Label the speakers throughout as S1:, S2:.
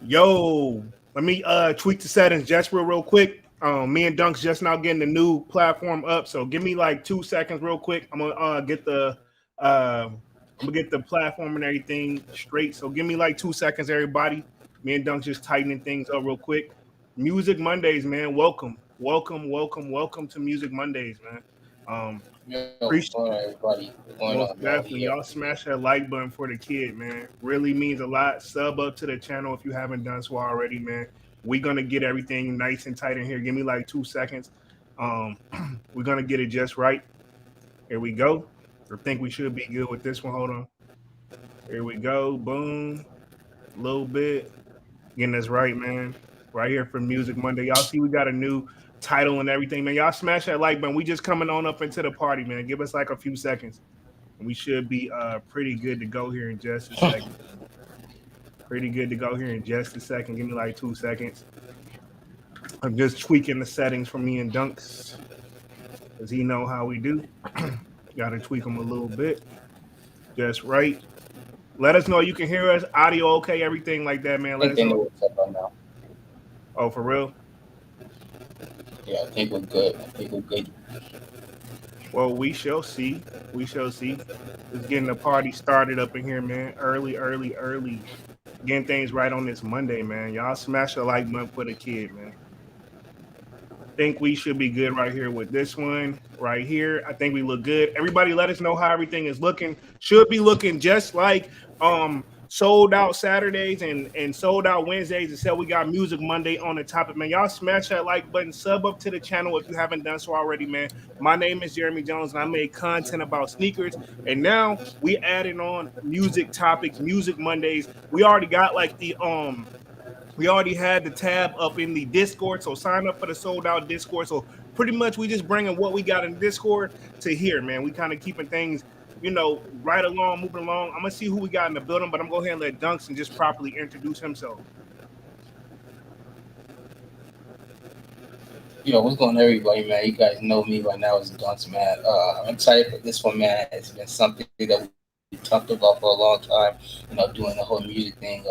S1: Yo, let me tweak the settings just real quick. Me and Dunk's just now getting the new platform up, so give me like 2 seconds real quick. I'm gonna get the platform and everything straight. So give me like 2 seconds, everybody. Me and Dunk just tightening things up real quick. Music Mondays, man. Welcome, welcome, welcome, welcome to Music Mondays, man.
S2: Yo,
S1: Appreciate
S2: all right, everybody. What's going on,
S1: Most
S2: man? We
S1: definitely.
S2: here.
S1: Y'all smash that like button for the kid, man. Really means a lot. Sub up to the channel if you haven't done so already, man. We're gonna get everything nice and tight in here. Give me like 2 seconds. Um, we're gonna get it just right. Here we go. I think we should be good with this one. Hold on. Here we go. Boom. A little bit. Getting this right, man. Right here for Music Monday. Y'all see we got a new title and everything, man. Y'all smash that like button. We just coming on up into the party, man. Give us like a few seconds. And we should be pretty good to go here in just a second. Pretty good to go here in just a second. Give me like 2 seconds. I'm just tweaking the settings for me and Dunks because he know how we do. Got to tweak them a little bit, just right. Let us know you can hear us, audio okay, everything like that,
S2: I
S1: man. Let
S2: think
S1: us
S2: they know
S1: know.
S2: what's up right now.
S1: Oh, for real?
S2: Yeah, I think we're good. I think we're good.
S1: Well, we shall see. We shall see. Just getting the party started up in here, man. Early, early, early. Getting things right on this Monday, man. Y'all smash a like button for the kid, man. Think we should be good right here with this one right here. I think we look good. Everybody let us know how everything is looking. Should be looking just like sold out Saturdays and sold out Wednesdays. Except we got Music Monday on the topic, man. Y'all smash that like button, sub up to the channel if you haven't done so already, man. My name is Jeremy Jones and I make content about sneakers. And now we adding on music topics, Music Mondays. We already had the tab up in the Discord, so sign up for the sold out Discord. So pretty much we just bringing what we got in Discord to here, man. We kind of keeping things, right along, moving along. I'm gonna see who we got in the building, but I'm gonna go ahead and let Dunks and just properly introduce himself.
S2: Yo, what's going on, everybody, man? You guys know me right now as Dunce, man. I'm excited for this one, man. It's been something that we talked about for a long time, doing the whole music thing.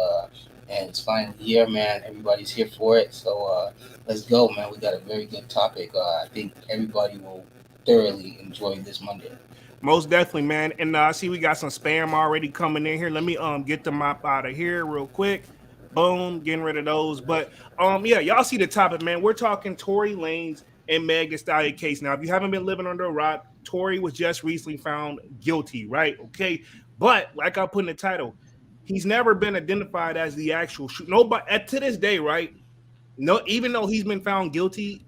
S2: And it's finally here, man. Everybody's here for it. So let's go, man. We got a very good topic. I think everybody will thoroughly enjoy this Monday.
S1: Most definitely, man. And I see we got some spam already coming in here. Let me get the mop out of here real quick. Boom, getting rid of those. But yeah, y'all see the topic, man. We're talking Tory Lanez and Meg Thee Stallion case. Now, if you haven't been living under a rock, Tory was just recently found guilty, right? Okay, but like I put in the title, he's never been identified as the actual shooter. Nobody to this day, right? No, even though he's been found guilty,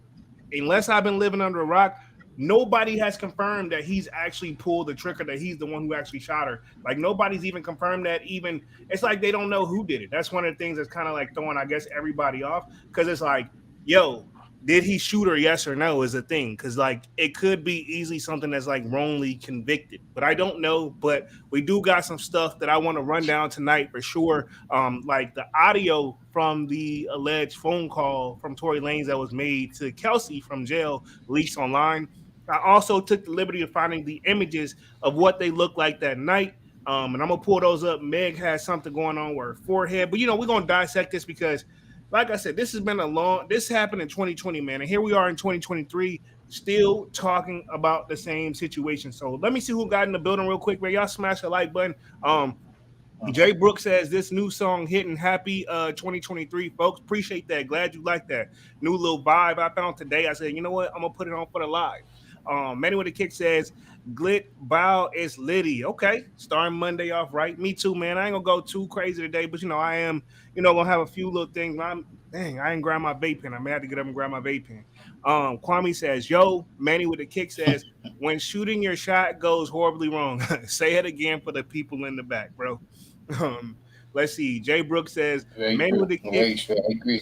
S1: unless I've been living under a rock, nobody has confirmed that he's actually pulled the trigger, that he's the one who actually shot her. Like nobody's even confirmed that. Even it's like they don't know who did it. That's one of the things that's kind of like throwing, I guess, everybody off because it's like, yo, did he shoot her? Yes or no is a thing because like it could be easily something that's like wrongly convicted, but I don't know. But we do got some stuff that I want to run down tonight for sure. Like the audio from the alleged phone call from Tory Lanez that was made to Kelsey from jail leaks online. I also took the liberty of finding the images of what they looked like that night. And I'm gonna pull those up. Meg has something going on with her forehead, but we're gonna dissect this because, like I said, this has been a long. This happened in 2020, man, and here we are in 2023, still talking about the same situation. So let me see who got in the building real quick, man. Y'all smash the like button. Jay Brooks says this new song hitting happy 2023, folks. Appreciate that. Glad you like that new little vibe I found today. I said, you know what? I'm gonna put it on for the live. Manny with the kick says Glit Bow is Liddy. Okay, starting Monday off right. Me too, man. I ain't gonna go too crazy today, but I am, gonna have a few little things. Dang, I ain't grab my vape pen. I may have to get up and grab my vape pen. Kwame says, yo, Manny with the kick says, when shooting your shot goes horribly wrong, say it again for the people in the back, bro. Um, let's see. Jay Brooks says
S2: Very
S1: Manny with
S2: true.
S1: the
S2: Very
S1: kicks.
S2: true. I agree.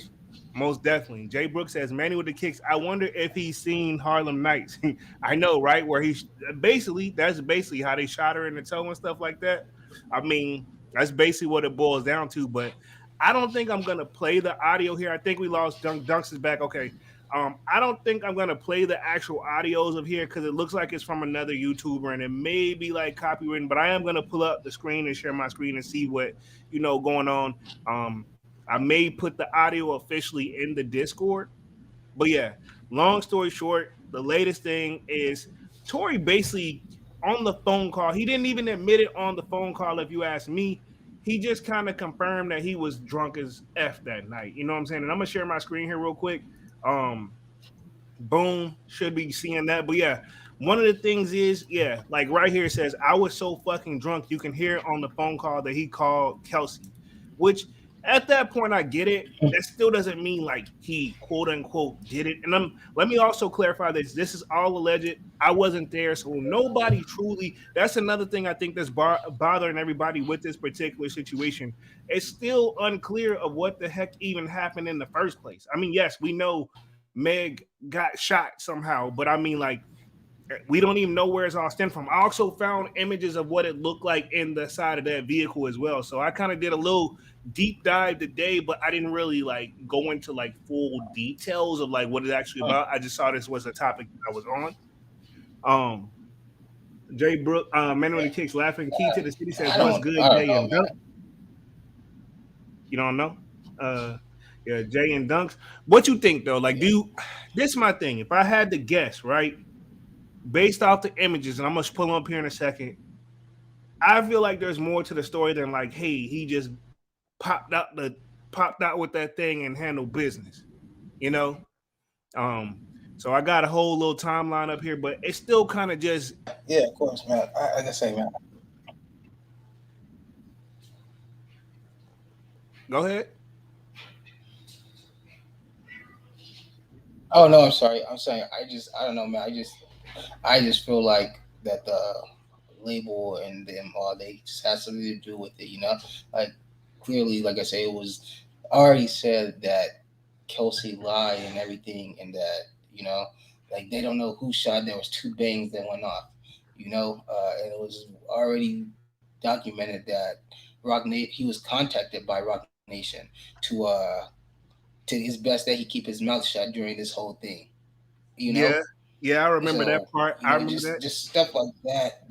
S1: Most definitely. Jay Brooks says Manny with the kicks. I wonder if he's seen Harlem Nights. I know, right? Where that's basically how they shot her in the toe and stuff like that. I mean, that's basically what it boils down to. But I don't think I'm gonna play the audio here. I think we lost Dunks is back. Okay. I don't think I'm gonna play the actual audios of here because it looks like it's from another YouTuber and it may be like copywritten. But I am gonna pull up the screen and share my screen and see what going on. I may put the audio officially in the Discord. But yeah, long story short, the latest thing is Tory basically on the phone call. He didn't even admit it on the phone call, if you ask me. He just kind of confirmed that he was drunk as F that night. You know what I'm saying? And I'm gonna share my screen here real quick. Um, Boom, should be seeing that. But yeah, one of the things is, yeah, like right here it says, I was so fucking drunk. You can hear on the phone call that he called Kelsey, which at that point I get it. That still doesn't mean like he quote unquote did it. And let me also clarify this. This is all alleged. I wasn't there, so nobody truly. That's another thing I think that's bothering everybody with this particular situation. It's still unclear of what the heck even happened in the first place. I mean, yes, we know Meg got shot somehow, but I mean, like, we don't even know where it's all stemmed from. I also found images of what it looked like in the side of that vehicle as well. So I kind of did a little deep dive today, but I didn't really like go into like full details of like what it's actually about. I just saw this was a topic that I was on. Um, Jay Brook, Manuel Kicks laughing. Key to the city says, "What's good,
S2: I don't
S1: Jay
S2: know,
S1: and Dunk?"
S2: man.
S1: You don't know? Uh, yeah, Jay and Dunks. What you think though? Like, do you, this is my thing. If I had to guess, right, based off the images, and I'm gonna pull them up here in a second, I feel like there's more to the story than like, hey, he just popped out the popped out with that thing and handled business. You know? Um, so I got a whole little timeline up here, but it's still kind of just
S2: Yeah, of course, man. Like I say, man.
S1: go ahead.
S2: Oh no, I'm sorry. I'm saying I don't know, man. I just feel like that the label and them all they just has something to do with it, you know. Like clearly, like I say, it was already said that Kelsey lied and everything, and that like they don't know who shot. There was two bangs that went off, and it was already documented that he was contacted by Rock Nation to to his best that he keep his mouth shut during this whole thing, you know.
S1: Yeah, yeah, I remember that
S2: So
S1: part. I remember that.
S2: just stuff like that,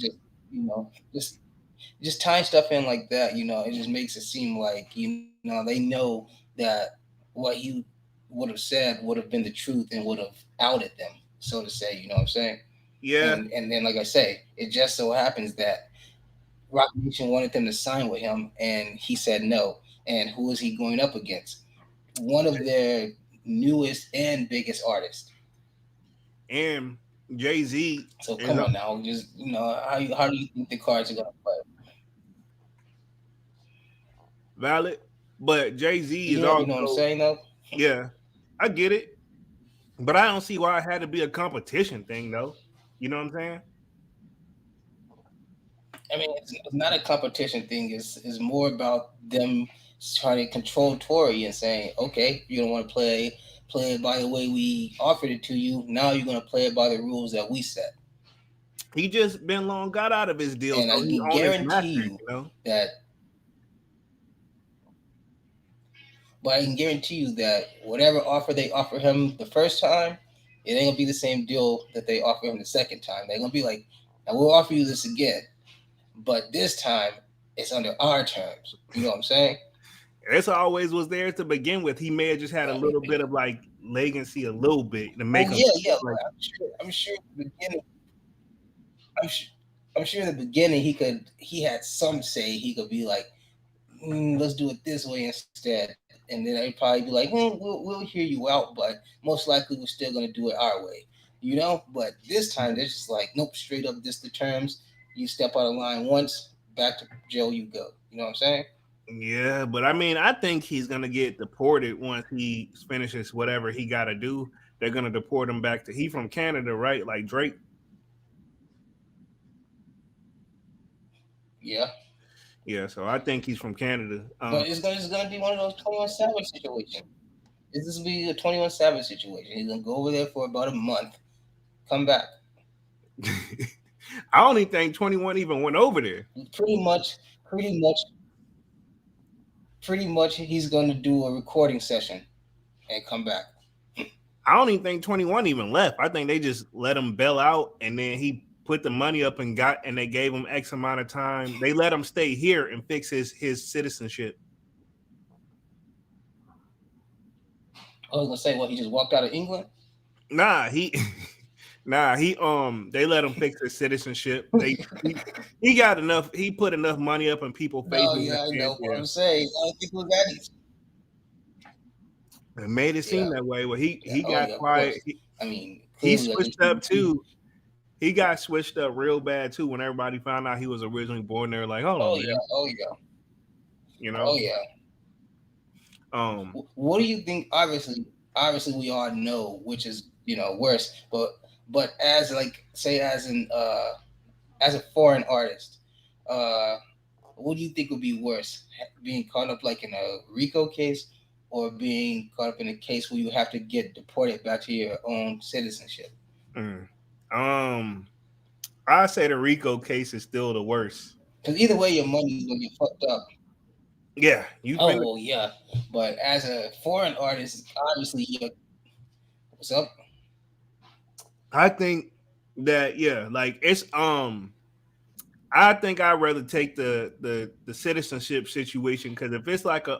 S2: just tying stuff in like that, it just makes it seem like they know that what he would have said would have been the truth and would have outed them, so to say. You know what I'm saying?
S1: Yeah,
S2: And then, like I say, it just so happens that Rock Nation wanted them to sign with him, and he said no. And who is he going up against? One of their newest and biggest artists.
S1: and Jay Z
S2: So
S1: is
S2: come on now, just how do you think the cards are gonna play?
S1: valid, but Jay Z is
S2: You know what I'm
S1: also
S2: saying though.
S1: yeah. I get it, but I don't see why it had to be a competition thing though. You know what I'm saying?
S2: I mean, it's not a competition thing. It's more about them trying to control Tory and saying, okay, you don't want to play it by the way we offered it to you. Now you're gonna play it by the rules that we set.
S1: He just been long got out of his deal,
S2: And
S1: so
S2: I
S1: he
S2: can
S1: on his
S2: guarantee
S1: masters.
S2: you
S1: You know?
S2: that, but I can guarantee you that whatever offer they offer him the first time, it ain't gonna be the same deal that they offer him the second time. They're gonna be like, "Now we'll offer you this again, but this time it's under our terms." You know what I'm saying?
S1: It's always was there to begin with. He may have just had a
S2: I
S1: little
S2: mean,
S1: bit of like legacy, a little bit to
S2: oh
S1: make him
S2: yeah, yeah.
S1: like
S2: I'm sure in the beginning. I'm sure. I'm sure in the beginning he had some say. He could be like, let's do it this way instead. And then I'd probably be like, we'll hear you out, but most likely we're still going to do it our way, But this time they're just like, nope, straight up, this the terms. You step out of line once, back to jail you go. You know what I'm saying?
S1: yeah. But I mean, I think he's gonna get deported once he finishes whatever he got to do. They're gonna deport him back to he from Canada, right? Like Drake.
S2: Yeah.
S1: Yeah, so I think he's from Canada.
S2: But it's gonna be one of those 21 Savage situations. This will be a 21 Savage situation. He's gonna go over there for about a month, come back.
S1: I don't even think 21 even went over there.
S2: Pretty much, pretty much, pretty much, he's gonna do a recording session and come back.
S1: I don't even think 21 even left. I think they just let him bail out and then he put the money up and they gave him X amount of time. They let him stay here and fix his citizenship.
S2: I was gonna say, what, he just walked out of England?
S1: Nah, he nah, he they let him fix his citizenship. He got enough, he put enough money up in people's
S2: No,
S1: faces and
S2: yeah, I
S1: shit.
S2: know what
S1: Yeah.
S2: I'm saying. I don't think it was that easy.
S1: It made it seem
S2: Yeah,
S1: that way. Well,
S2: yeah,
S1: he
S2: oh
S1: got
S2: yeah, of
S1: quiet.
S2: course. I mean,
S1: He
S2: clearly, like they
S1: switched
S2: should
S1: up
S2: be.
S1: too. He got switched up real bad too when everybody found out he was originally born there. Like, hold
S2: Oh
S1: on,
S2: yeah,
S1: man.
S2: oh yeah,
S1: You
S2: oh
S1: know?
S2: yeah.
S1: Um,
S2: What do you think? Obviously, we all know which is worse. But as like say as a foreign artist, uh, what do you think would be worse? Being caught up like in a RICO case, or being caught up in a case where you have to get deported back to your own citizenship?
S1: mm, um, I say the Rico case is still the worst.
S2: Because either way, your money's gonna get fucked up.
S1: Yeah, you
S2: Oh
S1: finna.
S2: well, yeah. But as a foreign artist, obviously, what's up?
S1: I think that yeah, like it's I think I'd rather take the citizenship situation because if it's like a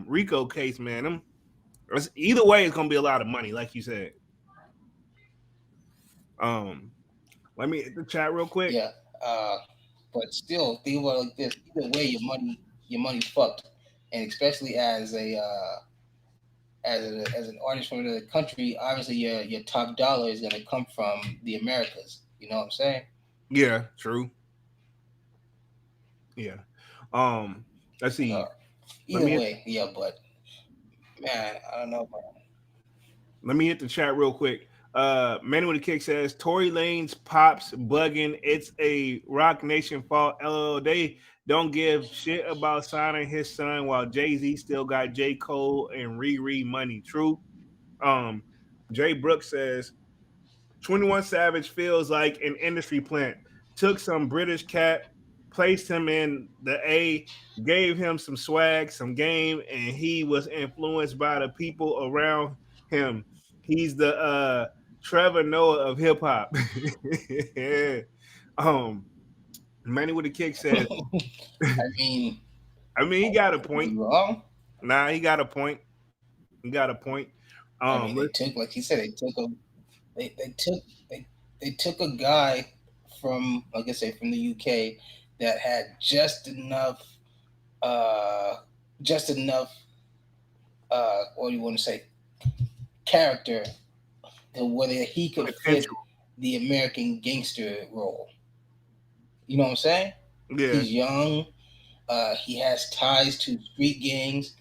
S1: Rico case, man, either way it's gonna be a lot of money, like you said. Um, let me hit the chat real quick.
S2: Yeah. Uh, but still, think about it like this: either way, your money's fucked, and especially as an artist from another country, obviously your top dollar is gonna come from the Americas. You know what I'm saying?
S1: Yeah, true. Yeah. Um, let's
S2: So
S1: see. Let
S2: either
S1: me hit,
S2: way, yeah. But man, I don't know, man.
S1: let me hit the chat real quick. Manny with a kick says Tory Lane's pops bugging. It's a Rock Nation fault. LL, they don't give shit about signing his son while Jay Z still got J Cole and Riri money. True. Um, Jay Brooks says 21 Savage feels like an industry plant. Took some British cat, placed him in the A, gave him some swag, some game, and he was influenced by the people around him. He's the Trevor Noah of hip hop. um, Manny with a kick says,
S2: I mean,
S1: I mean, he got a
S2: is
S1: point.
S2: he wrong?
S1: Nah, he got a point. He got a point.
S2: I mean, they
S1: Let's,
S2: took, like he said, they took they took a guy from, like I say, from the UK that had uh just enough what do you want to say, character, to whether he could fit
S1: potential.
S2: the American gangster role. You know what I'm saying?
S1: Yeah,
S2: He's young. He has ties to street gangs.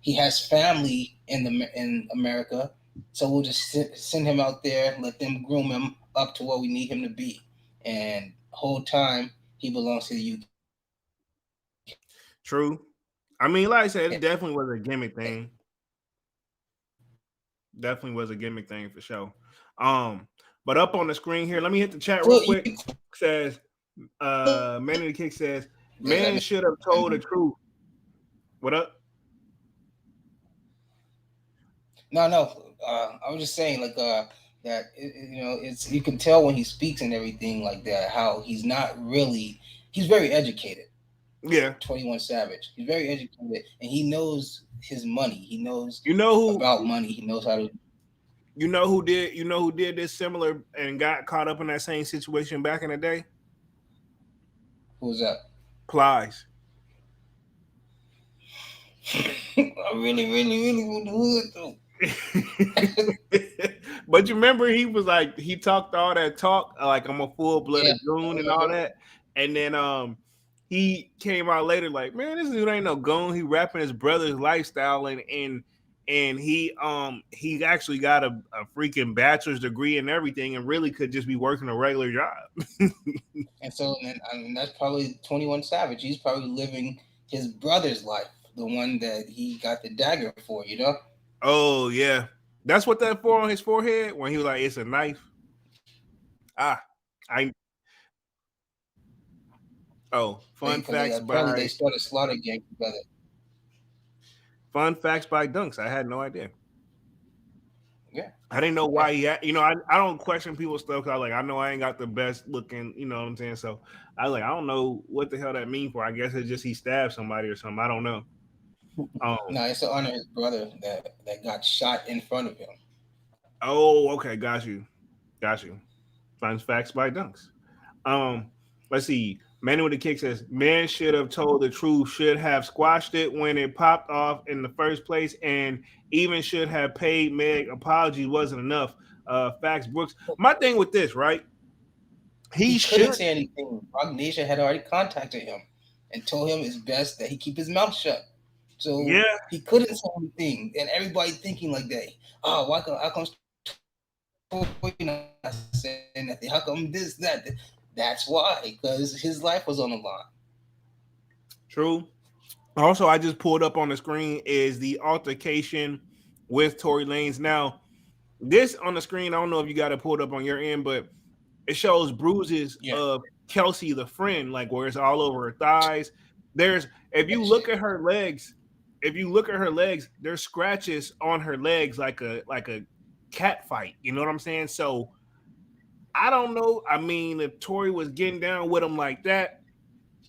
S2: He has family in America. So we'll just send him out there, let them groom him up to what we need him to be. And whole time he belongs to the UK.
S1: true. I mean, like I said, it definitely was a gimmick thing. Definitely was a gimmick thing for sure. Um, but up on the screen here, let me hit the chat real
S2: Well, you
S1: quick. Says Man in the Kick says,
S2: because
S1: man should have told the truth. What up?
S2: no. I was just saying like that it's you can tell when he speaks and everything like that how he's not really he's very educated.
S1: Yeah.
S2: 21 Savage. He's very educated and he knows his money. He knows
S1: You know who
S2: about money. He knows how to.
S1: you know who did this similar and got caught up in that same situation back in the day?
S2: Who's that?
S1: Plies.
S2: I really want to hood though.
S1: But you remember he was like he talked all that talk like I'm a full
S2: Yeah.
S1: blooded goon and all that, and then he came out later like man this dude ain't no goon. He rapping his brother's lifestyle and he actually got a freaking bachelor's degree and everything and really could just be working a regular job.
S2: And so and I mean, that's probably 21 Savage. He's probably living his brother's life, the one that he got the dagger for. You know.
S1: Oh yeah, that's what that for on his forehead when he was like it's a knife. Ah, I oh fun
S2: Because
S1: facts
S2: apparently
S1: by
S2: they started Slaughter Gang together.
S1: Fun facts by Dunks. I had no idea.
S2: Yeah.
S1: I didn't know
S2: Yeah.
S1: why he had, I don't question people's stuff because I know I ain't got the best looking, you know what I'm saying? So I was like, I don't know what the hell that mean for. I guess it's just he stabbed somebody or something. I don't know. Um,
S2: No, it's to honor his brother that got shot in front of him.
S1: oh, okay, got you, got you. Fun facts by Dunks. Um, let's see. Manny with the kick says, "Man should have told the truth. Should have squashed it when it popped off in the first place, and even should have paid Meg. Apologies wasn't enough." Facts, Brooks. My thing with this, right?
S2: He
S1: He
S2: couldn't
S1: should.
S2: say anything. Rock Nation had already contacted him and told him it's best that he keep his mouth shut. So
S1: Yeah,
S2: he couldn't say anything, and everybody thinking like that. Oh, how come Tory not saying nothing? How come this, that? That's why, because his life was on the line.
S1: true. Also, I just pulled up on the screen is the altercation with Tory Lanez. Now, this on the screen, I don't know if you got it pulled up on your end, but it shows bruises
S2: Yeah,
S1: of Kelsey, the friend, like where it's all over her thighs. There's if
S2: that
S1: you
S2: shit.
S1: look at her legs, if you look at her legs, there's scratches on her legs like a cat fight. You know what I'm saying? So I don't know. I mean, if Tori was getting down with him like that,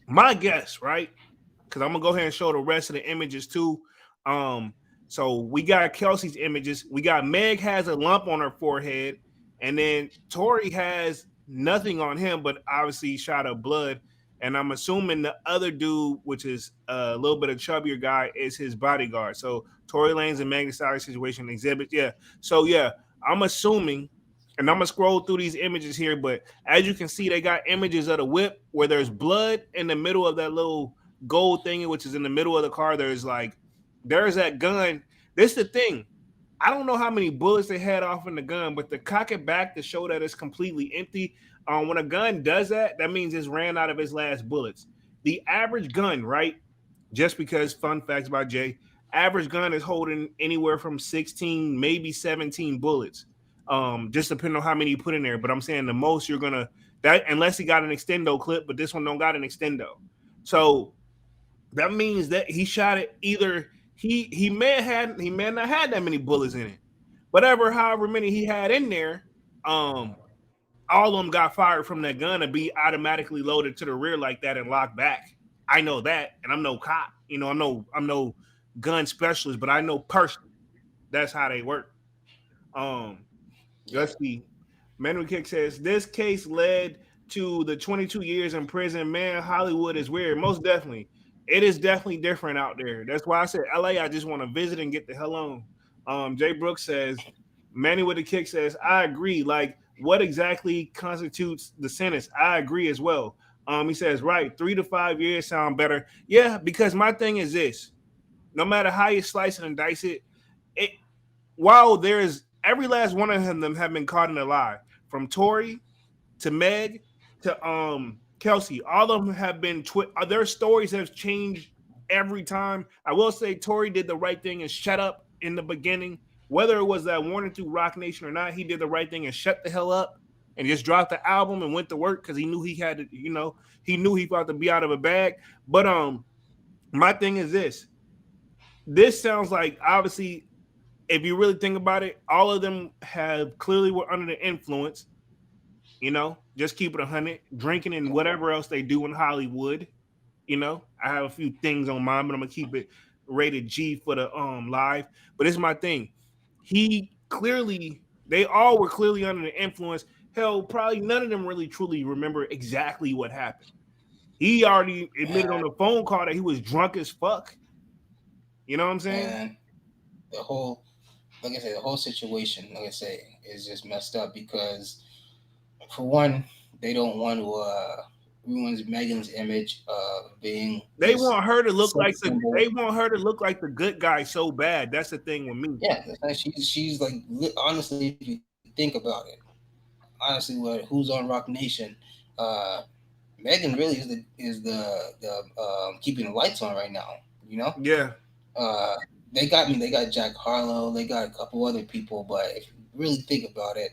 S1: my guess, right? Because I'm gonna go ahead and show the rest of the images too. Um, so we got Kelsey's images. We got Meg has a lump on her forehead, and then Tori has nothing on him, but obviously shot of blood. And I'm assuming the other dude, which is a little bit of chubbier guy, is his bodyguard. So Tory Lanez and Meg Thee Stallion situation exhibit. Yeah. So yeah, I'm assuming, and I'm gonna scroll through these images here, but as you can see, they got images of the whip where there's blood in the middle of that little gold thing, which is in the middle of the car. There's that gun. This is the thing. I don't know how many bullets they had off in the gun, but to cock it back to show that it's completely empty. When a gun does that, that means it's ran out of its last bullets. The average gun, right? Just because fun facts about Jay, average gun is holding anywhere from 16, maybe 17 bullets. Just depending on how many you put in there. But I'm saying the most you're gonna that unless he got an extendo clip, but this one don't got an extendo. So that means that he shot it either he may not had that many bullets in it. Whatever, however many he had in there, um, all of them got fired from that gun and be automatically loaded to the rear like that and locked back. I know that, and I'm no cop. You know, I'm no gun specialist, but I know personally that's how they work. Um,
S2: Yeah,
S1: let's see. Manuel Kick says this case led to the 22 years in prison. Man, Hollywood is weird. Most definitely, it is definitely different out there. That's why I said LA. I just want to visit and get the hell on. Jay Brooks says Manny with the kick says I agree. Like, what exactly constitutes the sentence? I agree as well. He says right, 3 to 5 years sound better. Yeah, because my thing is this: no matter how you slice it and dice it, it while there's every last one of them have been caught in a lie, from Tory to Meg to Kelsey, all of them have been their stories have changed every time. I will say Tory did the right thing and shut up in the beginning. Whether it was that warning through Rock Nation or not, he did the right thing and shut the hell up and just dropped the album and went to work because he knew he had to, he knew he about to be out of a bag. But my thing is this. This sounds like obviously if you really think about it, all of them have clearly were under the influence. Just keep it 100, drinking and whatever else they do in Hollywood. I have a few things on mine, but I'm gonna keep it rated G for the live. But it's my thing. They all were clearly under the influence. Hell, probably none of them really truly remember exactly what happened. He already admitted on
S2: and
S1: the phone call that he was drunk as fuck. You know what I'm saying?
S2: and the whole, like I said, the whole situation, like I say, is just messed up because, for one, they don't want to ruin Megan's image of being
S1: They
S2: this
S1: want her to look like
S2: sex
S1: the
S2: symbol.
S1: they want her to look like the good guy so bad. That's the thing with me.
S2: Yeah, she's like, honestly, if you think about it, honestly, who's on Rock Nation, uh, Megan really is the keeping the lights on right now. You know,
S1: Yeah,
S2: uh, they got me. They got Jack Harlow. They got a couple other people, but if you really think about it,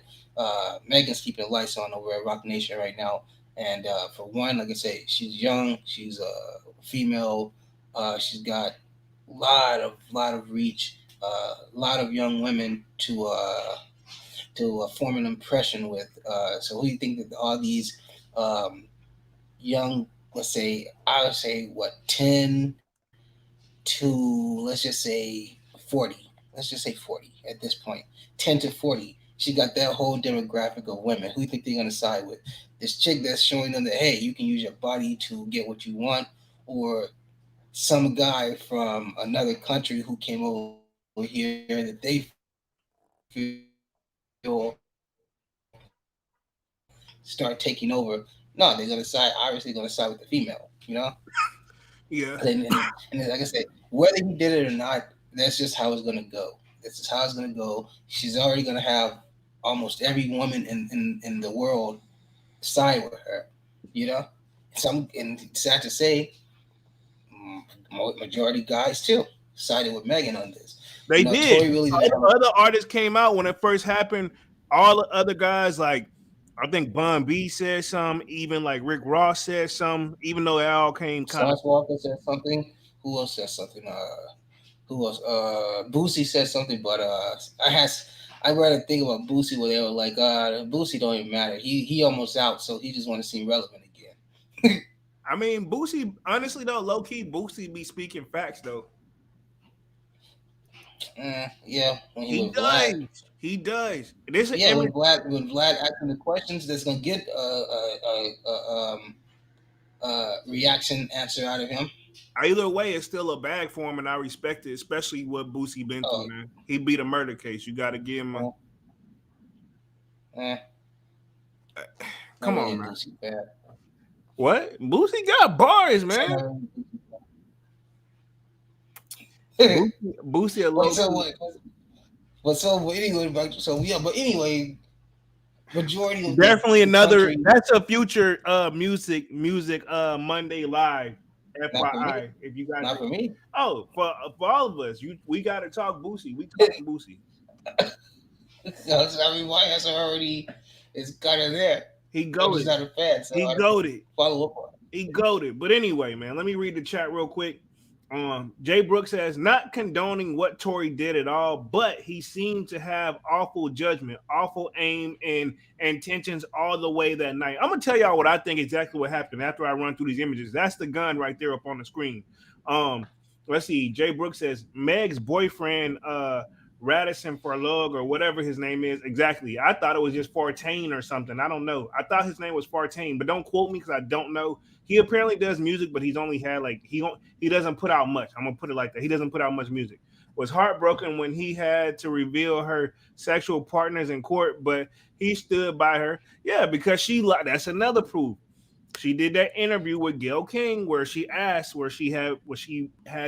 S2: Megan's keeping the lights on over at Rock Nation right now. And for one, like I say, she's young. She's a female. She's got lot of reach. A lot of young women to form an impression with. So who do you think that all these young, let's say, I would say what 10 to, let's just say, 40. Let's just say 40 at this point. 10 to 40. She got that whole demographic of women. Who do you think they're going to side with? This chick that's showing them that, hey, you can use your body to get what you want, or some guy from another country who came over here that they feel start taking over? No, they're going to side, obviously, going to side with the female,
S1: Yeah,
S2: And like I said, whether he did it or not, that's just how it's gonna go. This is how it's gonna go. She's already gonna have almost every woman in the world side with her. You know, and sad to say, majority guys too sided with Megan on this.
S1: they did.
S2: Tory really didn't have a
S1: Other artists came out when it first happened. All the other guys, like I think Bun B said some, even like Rick Ross said some, even though it all came kind of.
S2: Sauce Walker said something. Who else said something? Who else? Boosie said something, but I read a thing about Boosie where they were like, Boosie don't even matter. He almost out, so he just want to seem relevant again.
S1: I mean, Boosie, honestly though, low key, Boosie be speaking facts though.
S2: Yeah, when he
S1: He
S2: with Vlad.
S1: does. He does. There's an
S2: Yeah,
S1: image.
S2: when Vlad asking the questions, that's gonna get reaction answer out of him.
S1: Either way, it's still a bag for him, and I respect it, especially what Boosie been through,
S2: Oh,
S1: man. He beat a murder case. You got to give him a.
S2: well, eh,
S1: Come
S2: never
S1: on,
S2: hit
S1: man.
S2: Boosie bad.
S1: What? Boosie got bars,
S2: I
S1: man.
S2: never hit Boosie bad.
S1: Boosie a
S2: But
S1: low
S2: so
S1: key.
S2: what? But anyway, so yeah. But anyway, majority of
S1: Definitely
S2: the
S1: another.
S2: country,
S1: That's a future music Monday live.
S2: not for
S1: FYI,
S2: me,
S1: if you guys.
S2: not for me.
S1: Oh, for all of us, we got to talk Boosie. We talking Boosie.
S2: I mean, why has already is kind of there.
S1: He
S2: I'm just
S1: goaded.
S2: not a fan, so
S1: He
S2: I don't
S1: goaded.
S2: follow up on
S1: He goaded. But anyway, man, let me read the chat real quick. Jay Brooks says, not condoning what Tory did at all, but he seemed to have awful judgment, awful aim, and intentions all the way that night. I'm gonna tell y'all what I think exactly what happened after I run through these images. That's the gun right there up on the screen. Um, let's see. Jay Brooks says Meg's boyfriend, Radisson Farlog or whatever his name is. Exactly. I thought it was just Fartane or something. I don't know. I thought his name was Fartane, but don't quote me because I don't know. He apparently does music, but he's only had like he doesn't put out much. I'm gonna put it like that. He doesn't put out much music. Was heartbroken when he had to reveal her sexual partners in court, but he stood by her. Yeah, because she that's another proof. She did that interview with Gail King where she asked where she had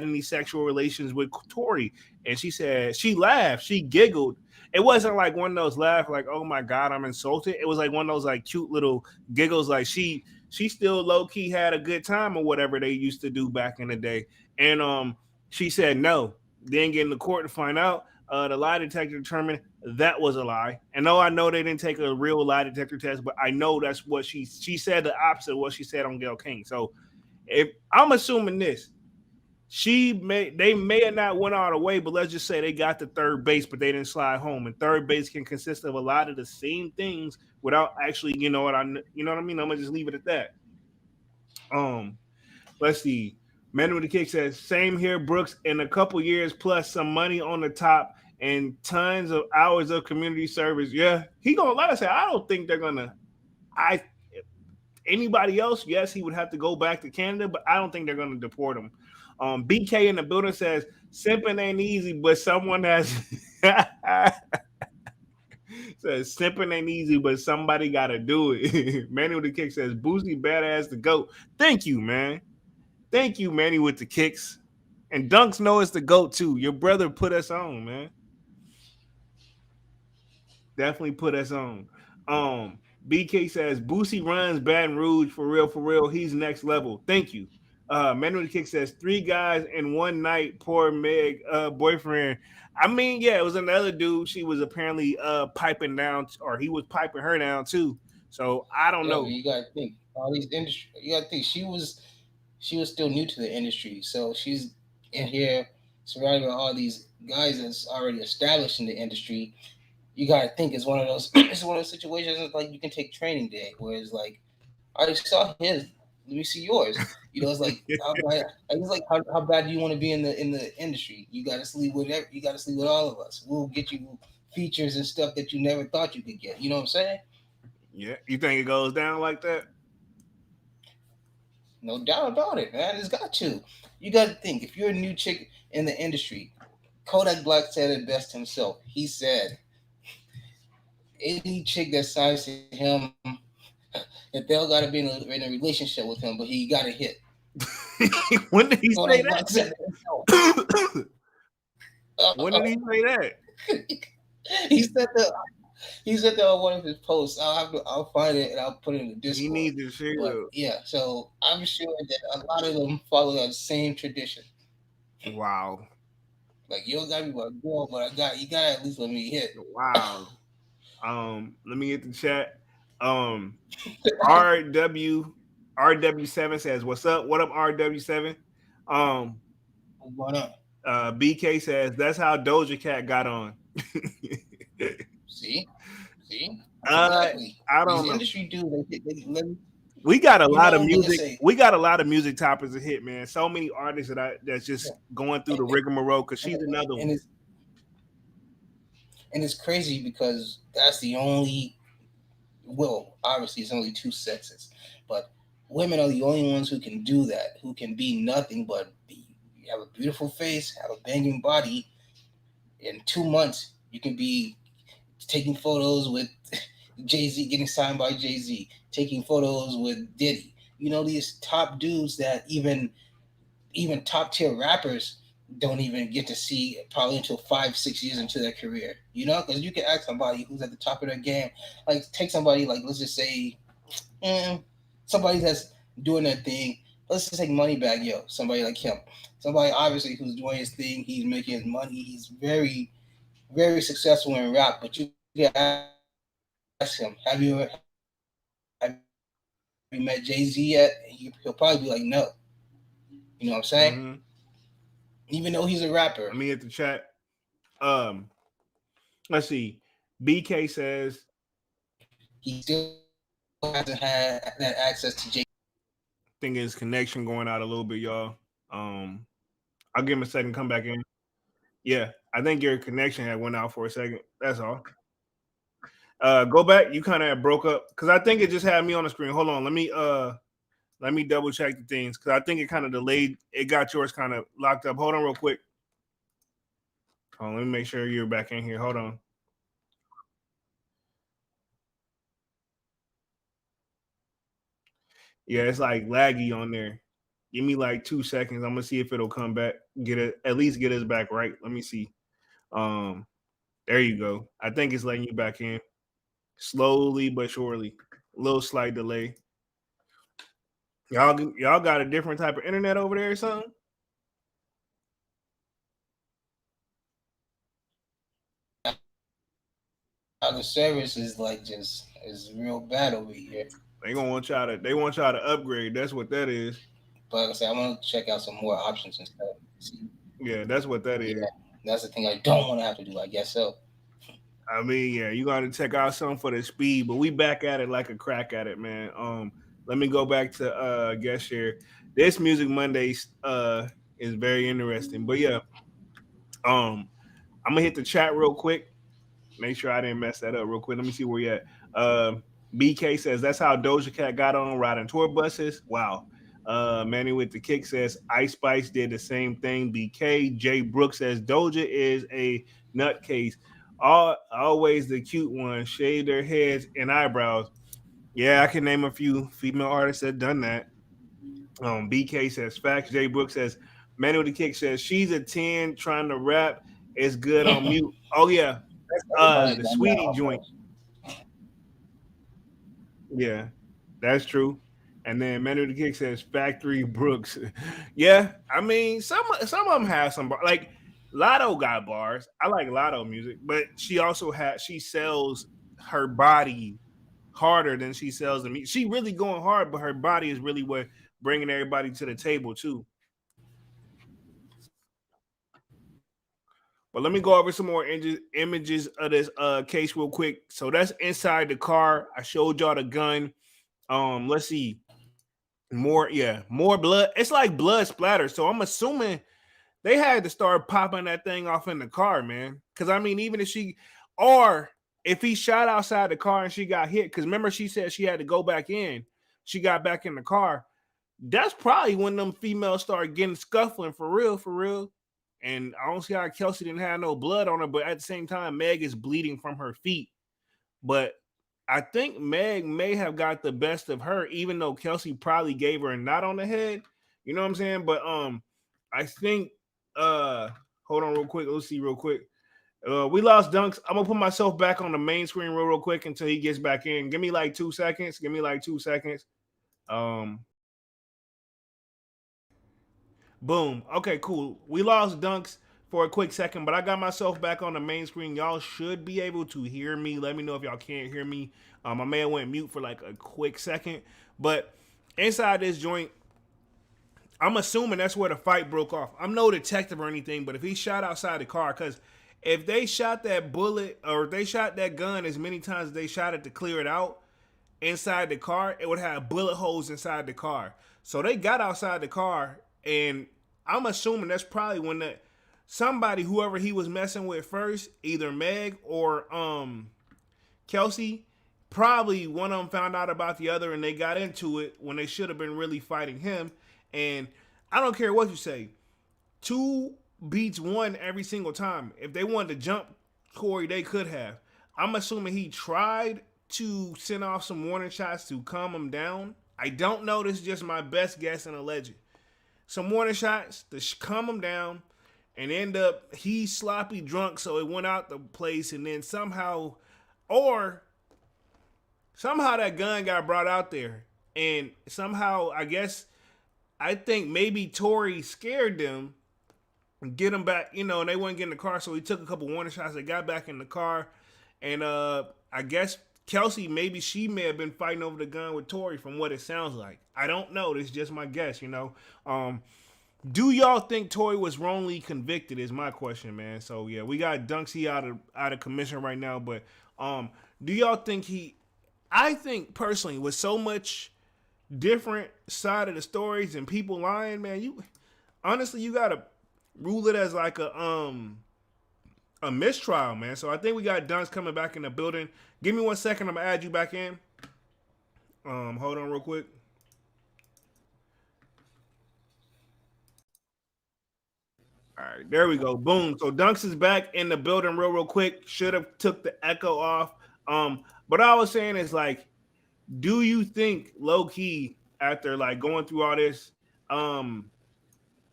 S1: any sexual relations with Tory, and she said she laughed, she giggled. It wasn't like one of those laugh like oh my god I'm insulted. It was like one of those like cute little giggles like she still low key had a good time or whatever they used to do back in the day. And she said no. Then get in the court to find out. The lie detector determined that was a lie. And no, I know they didn't take a real lie detector test, but I know that's what she said. The opposite of what she said on Gail King. So if I'm assuming this, they may have not went all the way, but let's just say they got to third base, but they didn't slide home. And third base can consist of a lot of the same things without actually, you know what I mean. I'm gonna just leave it at that. Um, let's see. Man with the Kick says, same here, Brooks. In a couple years, plus some money on the top and tons of hours of community service. Yeah, he gonna like I said, I don't think they're gonna. I anybody else, yes, he would have to go back to Canada, but I don't think they're gonna deport him. BK in the building says, simping ain't easy, but someone has says simping ain't easy, but somebody gotta do it. Manny with the Kick says, Boosie badass the goat. Thank you, man. Thank you, Manny with the kicks. And Dunks know it's the GOAT too. Your brother put us on, man. Definitely put us on. BK says Boosie runs Baton Rouge for real, for real. He's next level. Thank you. Man with the Kick says 3 guys in one night. Poor Meg boyfriend. I mean, yeah, it was another dude. She was apparently piping down, or he was piping her down too. So I don't
S2: Yeah, but
S1: know.
S2: you gotta think all these industry. You gotta think she was still new to the industry, so she's in here surrounded by all these guys that's already established in the industry. You gotta think it's one of those it's one of those situations like you can take training day, where it's like I already saw his. Let me see yours. It's like how bad. It's like how bad do you want to be in the industry? You got to sleep with you got to sleep with all of us. We'll get you features and stuff that you never thought you could get. You know what I'm saying?
S1: Yeah, you think it goes down like that?
S2: No doubt about it, man. It's got to. You got to think if you're a new chick in the industry. Kodak Black said it best himself. He said, "Any chick that signs to him, that they'll got to be in a relationship with him, but he got to hit."
S1: When did he
S2: Kodak
S1: say
S2: Black said it himself.
S1: that? When did
S2: Uh,
S1: he say that?
S2: he said that. He said that on one of his posts. I'll find it and I'll put it in the
S1: He
S2: Discord.
S1: needs to
S2: But
S1: chill.
S2: yeah, so I'm sure that a lot of them follow that same tradition.
S1: Wow.
S2: Like you don't gotta be my girl, but you gotta at least let me hit.
S1: Wow. Let me get the chat. Um, RW RW7 says, "What's up? What up, RW7?" Um,
S2: Why not?
S1: BK says, "That's how Doja Cat got on."
S2: See, see,
S1: uh,
S2: exactly.
S1: I
S2: These
S1: don't know.
S2: industry dudes, let me,
S1: We got a
S2: you
S1: lot of
S2: know, they
S1: music.
S2: say,
S1: We got a lot of music topics to hit, man. So many artists that's
S2: yeah,
S1: just going through the rigmarole. Cause
S2: and,
S1: she's another
S2: and
S1: one.
S2: it's crazy because that's the only. Well, obviously, it's only two sexes, but women are the only ones who can do that. Who can be nothing but have a beautiful face, have a banging body. In 2 months, you can be taking photos with Jay Z, getting signed by Jay Z, taking photos with Diddy. These top dudes that even top tier rappers don't even get to see probably until 5-6 years into their career. Because you can ask somebody who's at the top of their game, like take somebody like let's just say somebody that's doing their thing. Let's just take Moneybag Yo, somebody like him, somebody obviously who's doing his thing. He's making his money. He's very very successful in rap. But you can ask him, have you met Jay Z yet? He'll probably be like no. You know what I'm saying?
S1: Mm-hmm.
S2: Even though he's a rapper,
S1: Let me hit the chat. Um, let's see. BK says,
S2: he still hasn't had that access to Jay.
S1: I think his connection going out a little bit, y'all. Um, I'll give him a second. Come back in. Yeah, I think your connection had went out for a second. That's all. Go back. You kind of broke up because I think it just had me on the screen. Hold on. Let me double check the things because I think it kind of delayed. It got yours kind of locked up. Hold on, real quick. Hold on, let me make sure you're back in here. Hold on. Yeah, it's like laggy on there. Give me like 2 seconds. I'm gonna see if it'll come back. Get it at least get us back right. Let me see. Um, there you go. I think it's letting you back in slowly but surely. A little slight delay. Y'all got a different type of internet over there or something?
S2: The service is like just is real bad over here.
S1: They want y'all to upgrade. That's what that is.
S2: But like I said, I want to check out some more options and stuff. See,
S1: Yeah, that's what that
S2: yeah,
S1: is.
S2: that's the thing I don't want to have to do. I guess so.
S1: I mean, yeah, you got to check out something for the speed, but we back at it like a crack at it, man. Let me go back to guest share. This Music Mondays is very interesting, but yeah, I'm gonna hit the chat real quick. Make sure I didn't mess that up real quick. Let me see where you at. BK says that's how Doja Cat got on riding tour buses. Wow. Manny with the kick says Ice Spice did the same thing. BK Jay Brooks says Doja is a nutcase. Always the cute one. Shave their heads and eyebrows. Yeah, I can name a few female artists that done that. BK says facts. Jay Brooks says Manny with the kick says she's a 10 trying to rap. It's good on mute. Oh yeah,
S2: Everybody's
S1: the
S2: done that
S1: sweetie joint.
S2: almost.
S1: Yeah, that's true. And then Manu the Kick says Factory Brooks. Yeah, I mean some of them have some like Lotto got bars. I like Lotto music, but she sells her body harder than she sells the music. She really going hard, but her body is really what bringing everybody to the table too. But let me go over some more images of this case real quick. So that's inside the car. I showed y'all the gun. Let's see. More, yeah, more blood. It's like blood splatter. So I'm assuming they had to start popping that thing off in the car, man. Because I mean, even if she, or if he shot outside the car and she got hit, because remember she said she had to go back in. She got back in the car. That's probably when them females started getting scuffling for real, for real. And I don't see how Kelsey didn't have no blood on her, but at the same time, Meg is bleeding from her feet. But I think Meg may have got the best of her, even though Kelsey probably gave her a knot on the head. You know what I'm saying? But I think hold on real quick. Let's see real quick. We lost Dunks. I'm gonna put myself back on the main screen real quick until he gets back in. Give me like 2 seconds. Give me like 2 seconds. Um, Boom. Okay, cool. We lost Dunks for a quick second, but I got myself back on the main screen. Y'all should be able to hear me. Let me know if y'all can't hear me. I may have went mute for like a quick second, but inside this joint, I'm assuming that's where the fight broke off. I'm no detective or anything, but if he shot outside the car, because if they shot that bullet or if they shot that gun as many times as they shot it to clear it out, inside the car, it would have bullet holes inside the car. So they got outside the car, and I'm assuming that's probably when that somebody, whoever he was messing with first, either Meg or Kelsey, probably one of them found out about the other, and they got into it when they should have been really fighting him. And I don't care what you say, two beats one every single time. If they wanted to jump Corey, they could have. I'm assuming he tried to send off some warning shots to calm him down. I don't know. This is just my best guess and alleged. Some warning shots to calm him down, and end up he sloppy drunk, so it went out the place, and then or somehow that gun got brought out there, and somehow I think maybe Tory scared them, get him back, and they wouldn't get in the car, so he took a couple warning shots. They got back in the car, and I guess Kelsey, maybe she may have been fighting over the gun with Tory, from what it sounds like. I don't know. This is just my guess. Do y'all think Tory was wrongly convicted? Is my question, man. So yeah, we got Dunksy out of commission right now, but do y'all think he? I think personally, with so much different side of the stories and people lying, man, you honestly you gotta rule it as like a mistrial, man. So I think we got Dunks coming back in the building. Give me 1 second. I'm gonna add you back in. Hold on real quick. All right, there we go. Boom. So Dunks is back in the building real quick. Should have took the echo off. But all I was saying is like, do you think low key after like going through all this, um,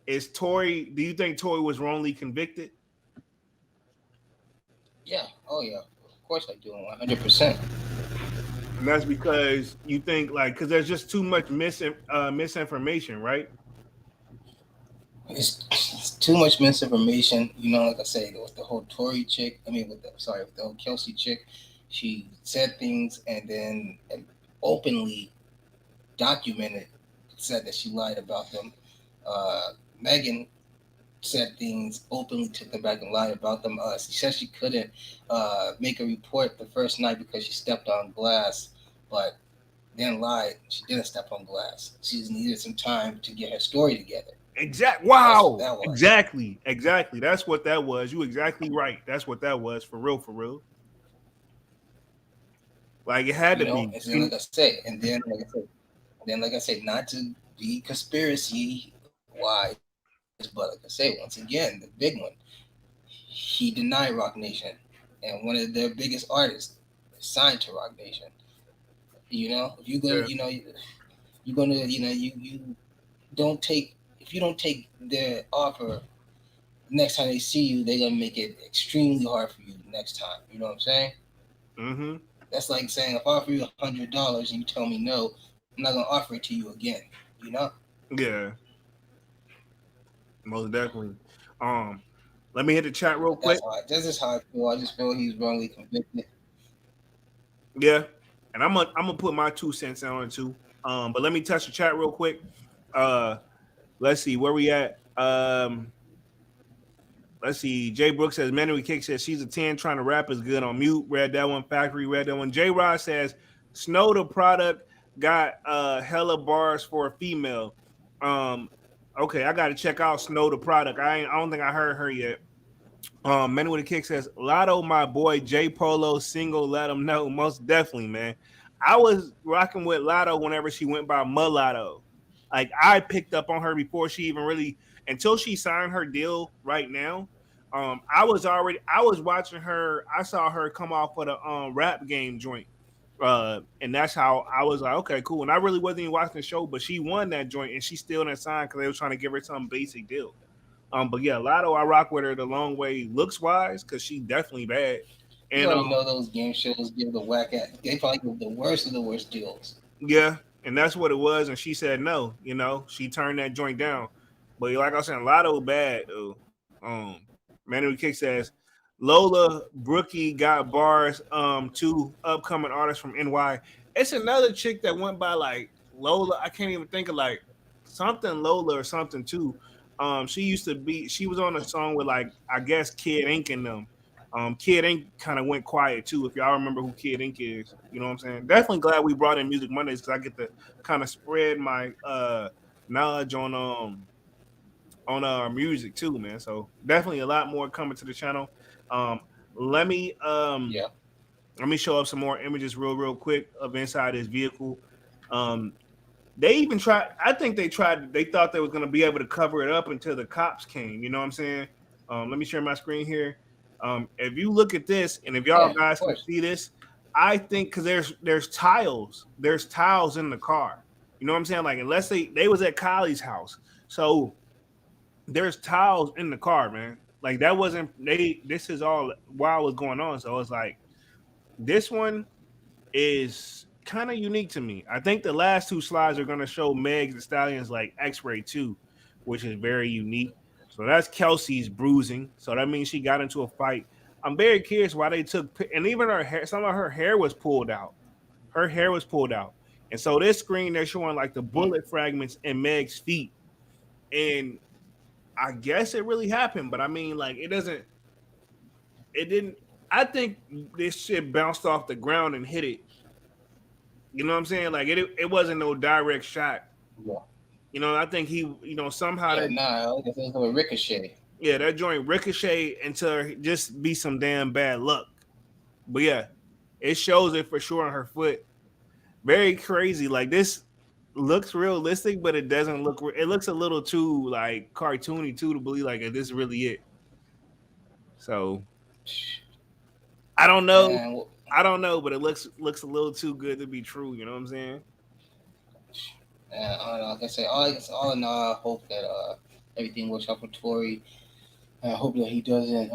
S1: is Tory? Do you think Tory was wrongly convicted?
S2: Yeah. Oh yeah. Of course I do. 100%.
S1: And that's because you think like because there's just too much misinformation, right?
S2: It's too much misinformation. Like I say, with the whole Tory chick. I mean, with the whole Kelsey chick, she said things and then openly documented said that she lied about them. Megan said things openly, took them back and lied about them. She said she couldn't make a report the first night because she stepped on glass, but then lied. She didn't step on glass. She just needed some time to get her story together. That's what
S1: Wow.
S2: that was.
S1: Exactly. That's what that was. You exactly right. That's what that was for real, for real. Like it had to be.
S2: And then like I say, like I said, not to be conspiracy wise, but like I say, once again, the big one, he denied Rock Nation, and one of their biggest artists signed to Rock Nation. If you go,
S1: Yeah.
S2: you're gonna, you don't take if you don't take their offer. Next time they see you, they're gonna make it extremely hard for you next time. You know what I'm saying?
S1: Mm-hmm.
S2: That's like saying if I offer you $100 and you tell me no, I'm not gonna offer it to you again. You know?
S1: Yeah, most definitely. Um, Let me hit the chat real
S2: But that's
S1: quick.
S2: how. This is how I feel. I just feel he's wrongly convicted.
S1: Yeah, and I'm gonna put my 2 cents on it too. But let me touch the chat real quick. Uh, let's see where we at. Let's see. Jay Brooks says Manny Kick says she's a 10 trying to rap is good on mute. Read that one. Factory read that one. J Rod says Snow the product got hella bars for a female. Um, okay, I gotta check out Snow the product. I don't think I heard her yet. Man with a Kick says, Lotto, my boy J Polo single, let him know. Most definitely, man. I was rocking with Lotto whenever she went by Mulatto. Like I picked up on her before she even really until she signed her deal right now. I was watching her, I saw her come off of the rap game joint. And that's how I was like, okay, cool. And I really wasn't even watching the show, but she won that joint and she still didn't sign because they were trying to give her some basic deal. But yeah, Lotto, I rock with her the long way, looks wise, because she definitely bad.
S2: You
S1: And
S2: already know those game shows give the whack at. They probably give the worst of the worst deals.
S1: yeah, and that's what it was. And she said no. She turned that joint down. But like I was saying, Lotto bad though. Manu Kick says Lola Brookie got bars. Two upcoming artists from NY. It's another chick that went by like Lola. I can't even think of like something Lola or something too. She used to be. She was on a song with like I guess Kid Ink and them. Kid Ink kind of went quiet too. If y'all remember who Kid Ink is, you know what I'm saying. Definitely glad we brought in Music Mondays because I get to kind of spread my knowledge on music too, man. So definitely a lot more coming to the channel. Um, let me
S2: Yeah.
S1: let me show up some more images real quick of inside this vehicle. Um, they even tried. I think they tried. They thought they was gonna be able to cover it up until the cops came. You know what I'm saying? Let me share my screen here. If you look at this, and if y'all
S2: Yeah, of
S1: guys can
S2: course.
S1: see this, I think because there's tiles in the car. You know what I'm saying? Like unless they was at Kylie's house, so there's tiles in the car, man. Like that wasn't they. This is all while it was going on. So it's like this one is kind of unique to me. I think the last two slides are going to show Megs the Stallions like X-ray too, which is very unique. So that's Kelsey's bruising. So that means she got into a fight. I'm very curious why they took and even her hair. Some of her hair was pulled out. Her hair was pulled out, and so this screen they're showing like the
S2: Hmm.
S1: bullet fragments in Meg's feet, and I guess it really happened. But I mean, like it doesn't. It didn't. I think this shit bounced off the ground and hit it. You know what I'm saying? Like it wasn't no direct shot.
S2: Yeah.
S1: I think he, somehow
S2: Yeah.
S1: that
S2: Nah. Like I think of a ricochet.
S1: yeah, that joint ricochet into just be some damn bad luck. But yeah, it shows it for sure on her foot. Very crazy. Like this looks realistic, but it doesn't look. It looks a little too like cartoony too to believe like this is really it. So I don't know.
S2: Man,
S1: I don't know, but it looks a little too good to be true. You know what I'm saying?
S2: I don't know. Like I said, all in all, I hope that everything works out for Tory. I hope that he doesn't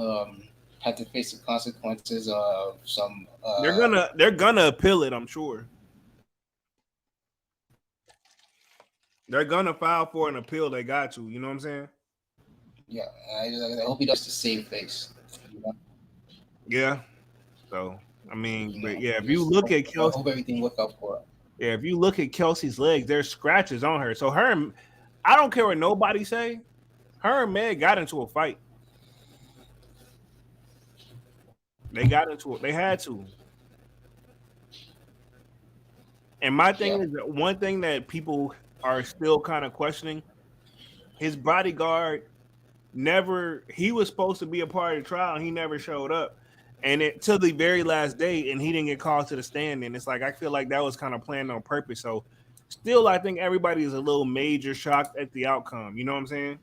S2: have to face the consequences of some.
S1: They're gonna appeal it. I'm sure they're gonna file for an appeal. They got to. You know what I'm saying?
S2: Yeah, I hope he does to save face. You know,
S1: Yeah. So I mean,
S2: you
S1: but
S2: know,
S1: yeah, if you
S2: just
S1: look at
S2: I
S1: Kelsey,
S2: hope everything works out for her.
S1: yeah, if you look at Kelsey's legs, there's scratches on her. So I don't care what nobody say. Her and Meg got into a fight. They got into it. They had to. And my
S2: Yeah,
S1: thing is that one thing that people are still kind of questioning: his bodyguard never. He was supposed to be a part of the trial, and he never showed up. And it till the very last day, and he didn't get called to the stand. And it's like I feel like that was kind of planned on purpose. So, still, I think everybody is a little major shocked at the outcome. You know what I'm saying?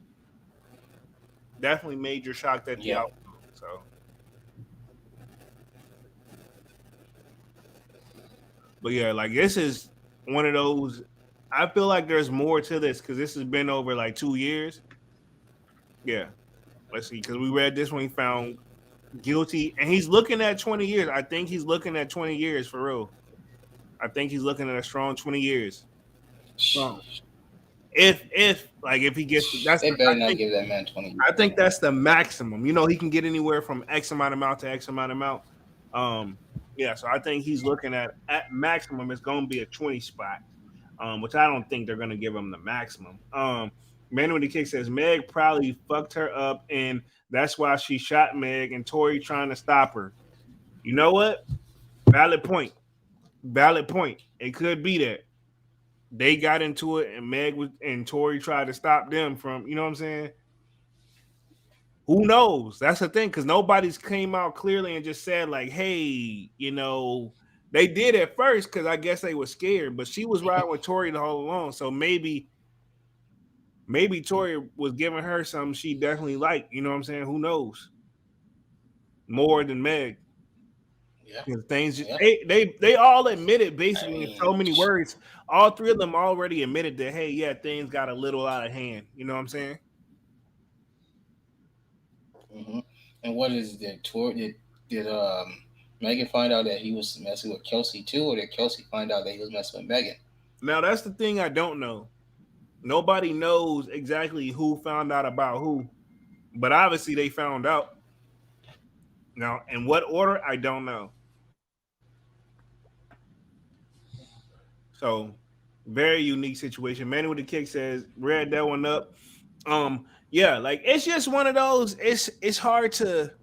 S1: Definitely major shocked at the
S2: yeah,
S1: outcome. So, but yeah, like this is one of those. I feel like there's more to this because this has been over like 2 years. Yeah, let's see, because we read this one, he found guilty, and he's looking at 20 years. I think he's looking at 20 years for real. I think he's looking at a strong 20 years. Strong. If he gets that's
S2: they better
S1: I
S2: not
S1: think
S2: give that man 20
S1: I
S2: years,
S1: think
S2: man.
S1: that's the maximum. He can get anywhere from X amount to X amount. Um, yeah, so I think he's looking at maximum it's going to be a 20 spot, which I don't think they're going to give him the maximum. Man with the Kick says Meg probably fucked her up, and that's why she shot Meg and Tori trying to stop her. You know what? Valid point. Valid point. It could be that. they got into it, and Meg was and Tory tried to stop them from, you know what I'm saying? Who knows? That's the thing, because nobody's came out clearly and just said like, "Hey, they did at first because I guess they were scared." But she was riding with Tory the whole along, so maybe Tory was giving her something she definitely liked. You know what I'm saying? Who knows? More than Meg.
S2: Yeah,
S1: Because things
S2: yeah.
S1: they all admitted
S2: I
S1: basically in so
S2: mean,
S1: many words. All three of them already admitted that, hey, yeah, things got a little out of hand. You know what I'm saying?
S2: hmm and what is the tour? Did Megan find out that he was messing with Kelsey too, or did Kelsey find out that he was messing with Megan?
S1: Now that's the thing I don't know. Nobody knows exactly who found out about who, but obviously they found out. Now, in what order, I don't know. So, very unique situation. Manny with the kick says, read that one up. Yeah, like it's just one of those. It's hard to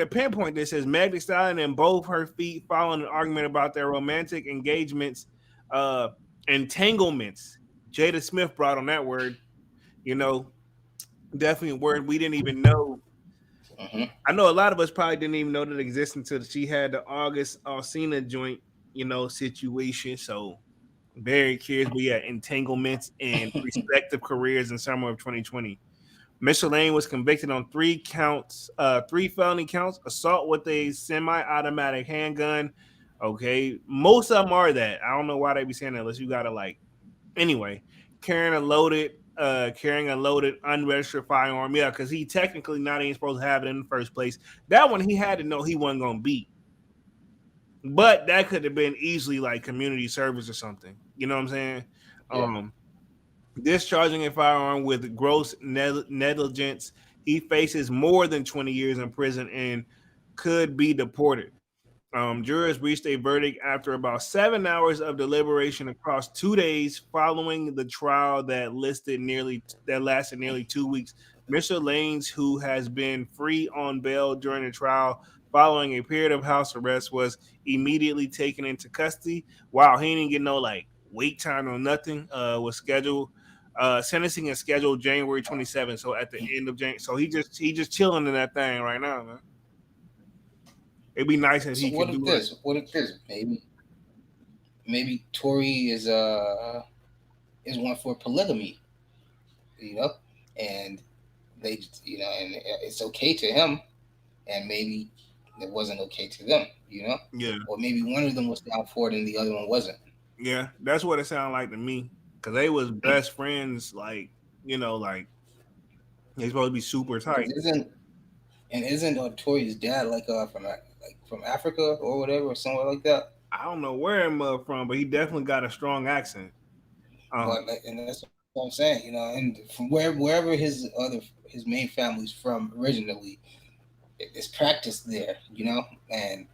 S1: pinpoint this. As Meg Thee Stallion and both her feet following an argument about their romantic engagements, uh, entanglements. Jada Smith brought on that word. You know, definitely a word we didn't even know.
S2: hmm
S1: I know a lot of us probably didn't even know that it existed until she had the August Alsina joint, situation. So very curious. But yeah, entanglements and respective careers in summer of 2020. Mr. Lane was convicted on three felony counts: assault with a semi-automatic handgun. Okay, most of them are that. I don't know why they be saying that unless you gotta like. Anyway, carrying a loaded unregistered firearm. Yeah, because he technically not even supposed to have it in the first place. That one he had to know he wasn't gonna beat, but that could have been easily like community service or something. You know what I'm saying?
S2: Yeah.
S1: Um, Discharging a firearm with gross negligence. He faces more than 20 years in prison and could be deported. Jurors reached a verdict after about 7 hours of deliberation across 2 days following the trial that lasted nearly 2 weeks. Mr. Lanes, who has been free on bail during the trial following a period of house arrest, was immediately taken into custody. Wow, he didn't get no like wait time or nothing. Was scheduled. Sentencing is scheduled January 27th. So at the end of January, so he just chilling in that thing right now, man. It'd be nice if
S2: So
S1: he
S2: what
S1: could
S2: if
S1: do it.
S2: this? What if this? Maybe Tory is one for polygamy, you know, and and it's okay to him, and maybe it wasn't okay to them,
S1: Yeah.
S2: or maybe one of them was down for it and the other one wasn't.
S1: Yeah, that's what it sounded like to me. Cause they was best friends, like they supposed to be super
S2: Because
S1: tight.
S2: isn't Tory's dad like from Africa or whatever or somewhere like that?
S1: I don't know where him from, but he definitely got a strong accent.
S2: But
S1: Um,
S2: and that's what I'm saying, and from wherever his main family's from originally, it's practiced there, and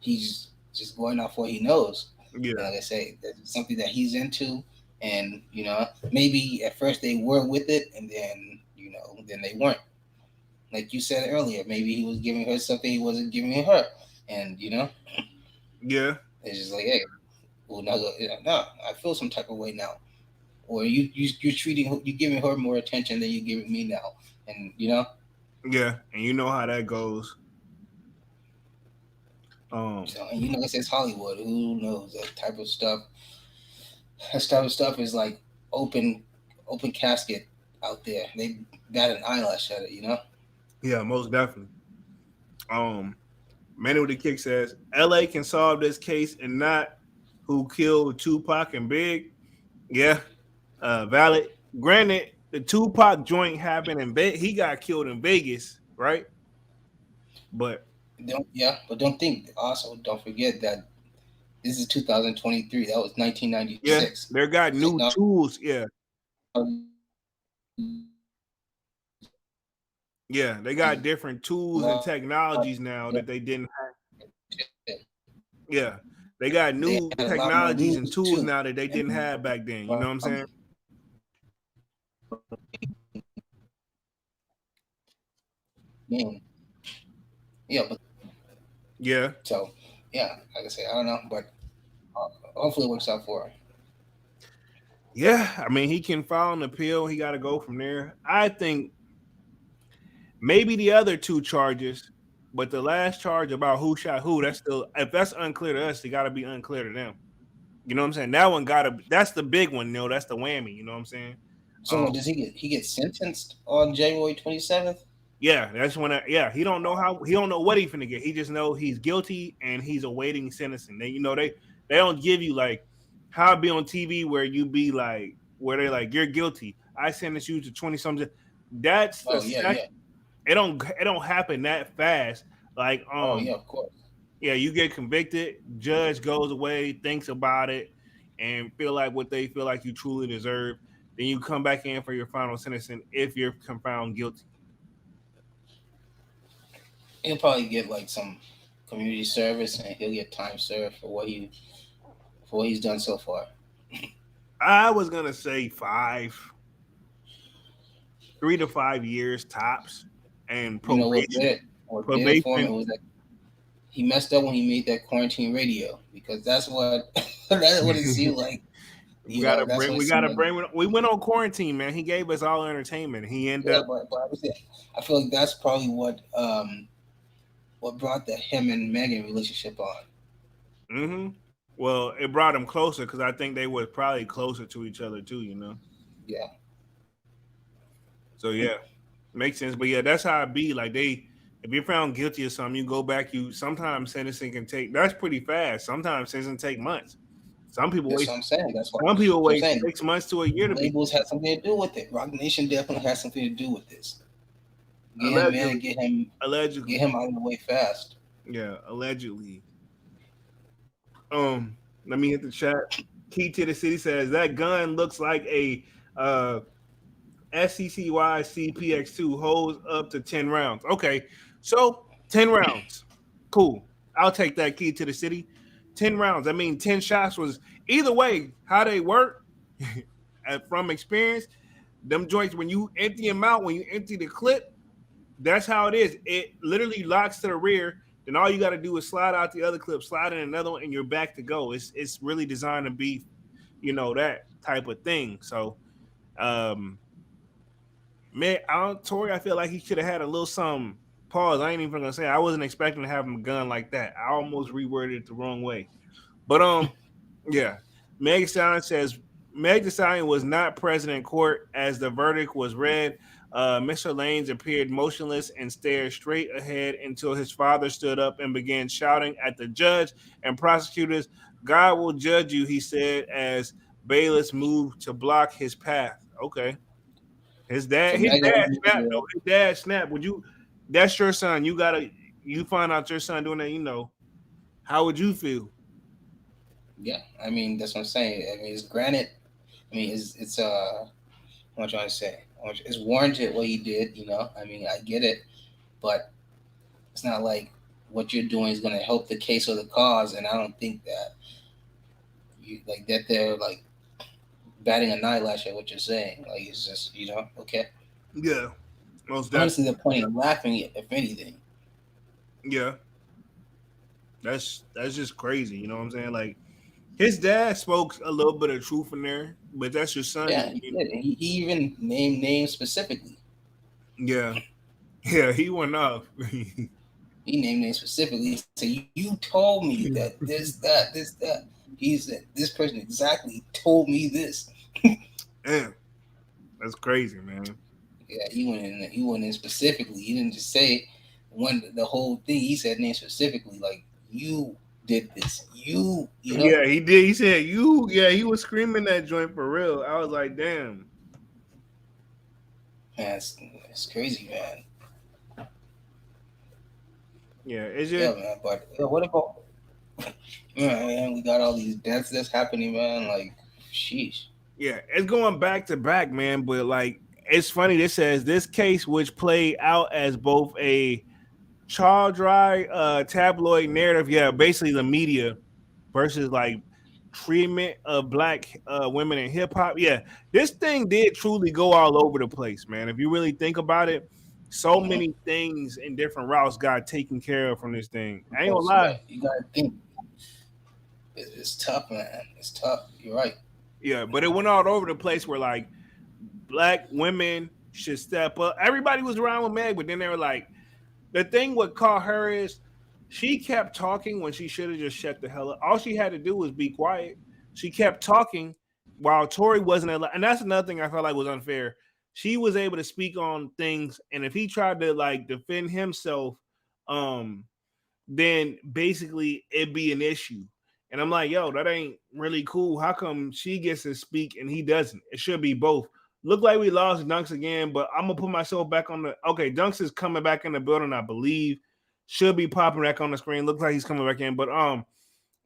S2: he's just going off what he knows. And
S1: yeah,
S2: like I say, that's something that he's into, and maybe at first they were with it, and then then they weren't. Like you said earlier, maybe he was giving her something he wasn't giving her, and
S1: yeah,
S2: it's just like, hey, well, now no, I feel some type of way now, or you're giving her more attention than you're giving me now, and
S1: yeah, and you know how that goes. Um,
S2: so and it's Hollywood. Who knows that type of stuff is like open open casket out there. They bat an eyelash at it.
S1: yeah, most definitely. Um, Manny with the kick says L.A. can solve this case and not who killed Tupac and Big. Yeah, valid. Granted, the Tupac joint happened in He got killed in Vegas, right? But
S2: Don't forget that this is 2023. That was
S1: yeah,
S2: 1996.
S1: they got
S2: So
S1: new tools. Yeah, yeah, they got different tools and technologies now that they didn't have. Yeah, they got
S2: they
S1: new
S2: had a lot more
S1: technologies and
S2: rules
S1: tools
S2: too.
S1: now that they didn't
S2: And
S1: have back then. You know what I'm saying?
S2: man, yeah, but
S1: Yeah,
S2: so yeah, like I say, I don't know, but hopefully it works out for her.
S1: Yeah, I mean, he can file an appeal. He got to go from there. I think maybe the other two charges, but the last charge about who shot who, that's still, if that's unclear to us, it got to be unclear to them. You know what I'm saying? That one got to, that's the big one, that's the whammy. You know what I'm saying?
S2: So
S1: Um,
S2: what does he get? He gets sentenced on January 27th.
S1: yeah, that's when. Yeah, he don't know how. He don't know what he finna get. He just know he's guilty and he's awaiting sentencing. They don't give you like how it be on TV where you be like where they like you're guilty. I sentence you to 20 something. That's the
S2: Oh yeah,
S1: sec.
S2: yeah.
S1: It don't happen that fast. Like
S2: Oh yeah, of course.
S1: yeah, you get convicted. Judge goes away, thinks about it, and feel like what they feel like you truly deserve. Then you come back in for your final sentencing if you're found guilty.
S2: He'll probably get like some community service, and he'll get time served for what he's done so far.
S1: I was gonna say 3 to 5 years tops, and
S2: You know
S1: probation.
S2: what did it for him? It
S1: Probation.
S2: was that he messed up when he made that quarantine radio because that's what that's what it seemed like.
S1: we
S2: You know,
S1: gotta
S2: that's
S1: bring.
S2: what it
S1: We
S2: seemed
S1: gotta
S2: like.
S1: bring. We went on quarantine, man. He gave us all entertainment. He ended
S2: Yeah,
S1: up.
S2: but I feel like that's probably what brought the him and Megan relationship on.
S1: Hmm. Well, it brought them closer because I think they were probably closer to each other too.
S2: Yeah,
S1: So yeah, makes sense. But yeah, that's how it be. Like if you're found guilty of something, you go back. You sometimes sentencing can take. That's pretty fast. Sometimes sentencing take months. Some people
S2: that's
S1: wait.
S2: what I'm saying.
S1: Some people
S2: That's what I'm
S1: wait
S2: saying.
S1: 6 months to a year to be
S2: Labels had something to do with it. Rock Nation definitely has something to do with this. Get him, man.
S1: allegedly.
S2: Get
S1: Allegedly,
S2: him out of the way fast.
S1: yeah, allegedly. Let me hit the chat. Key to the City says that gun looks like a uh SCCY CPX2 holds up to 10 rounds. Okay, so 10 rounds, cool. I'll take that. Key to the City. 10 rounds. I mean, 10 shots was either way. How they work, from experience, them joints when you empty them out, when you empty the clip, that's how it is. It literally locks to the rear. Then all you got to do is slide out the other clip, slide in another one, and you're back to go. It's really designed to be, that type of thing. So, um, man, Tory, I feel like he should have had a little something. Pause. I ain't even gonna say. I wasn't expecting to have him a gun like that. I almost reworded it the wrong way. But yeah. Meg Thee Stallion says Meg Thee Stallion was not present in court as the verdict was read. Mr. Lanez appeared motionless and stared straight ahead until his father stood up and began shouting at the judge and prosecutors. God will judge you, he said, as bailiffs moved to block his path. Okay. His
S2: So
S1: dad, his
S2: Megan
S1: dad
S2: was
S1: snapped
S2: moving.
S1: though. His dad snapped. That's your son. You find out your son doing that, how would you feel?
S2: Yeah, I mean that's what I'm saying. I mean, it's granted. I mean, what I'm trying to say. It's warranted what he did. You know, I mean, I get it, but it's not like what you're doing is going to help the case or the cause. And I don't think that you like that. They're like batting an eyelash at what you're saying. Like it's just okay.
S1: Yeah, most definitely.
S2: Honestly, they're pointing and laughing if anything.
S1: Yeah, that's just crazy. You know what I'm saying? Like his dad spoke a little bit of truth in there, but that's your son.
S2: Yeah, he did. And he even named names specifically.
S1: Yeah, yeah, he went off.
S2: He named names specifically. He said, "You told me that this, that, this, that." He said, "This person exactly told me this."
S1: Damn, that's crazy, man.
S2: Yeah, he went in. He went in specifically. He didn't just say the whole thing. He said names specifically, like you did this. You know.
S1: Yeah, he did. He said you. Yeah, he was screaming that joint for real. I was like, damn.
S2: Man, it's crazy, man.
S1: Yeah, it's
S2: Yeah,
S1: just
S2: man. But what about man? We got all these deaths that's happening, man. Like, sheesh.
S1: yeah, it's going back to back, man. But like, it's funny. This says this case, which played out as both a child dry tabloid narrative, yeah, basically the media versus like treatment of black women in hip hop. Yeah, this thing did truly go all over the place, man. If you really think about it, so
S2: Mm-hmm.
S1: many things in different routes got taken care of from this thing. I ain't gonna
S2: Because
S1: lie.
S2: you got to think it's tough, man. It's tough. You're right.
S1: Yeah, but it went all over the place where like black women should step up. Everybody was around with Meg, but then they were like, the thing what caught her is she kept talking when she should have just shut the hell up. All she had to do was be quiet. She kept talking while Tory wasn't allowed. And that's another thing I felt like was unfair. She was able to speak on things, and if he tried to like defend himself, um, then basically it'd be an issue. And I'm like, yo, that ain't really cool. How come she gets to speak and he doesn't? It should be both. Look like we lost Dunks again, but I'm gonna put myself back on the okay. Dunks is coming back in the building, I believe. Should be popping back on the screen. Looks like he's coming back in. But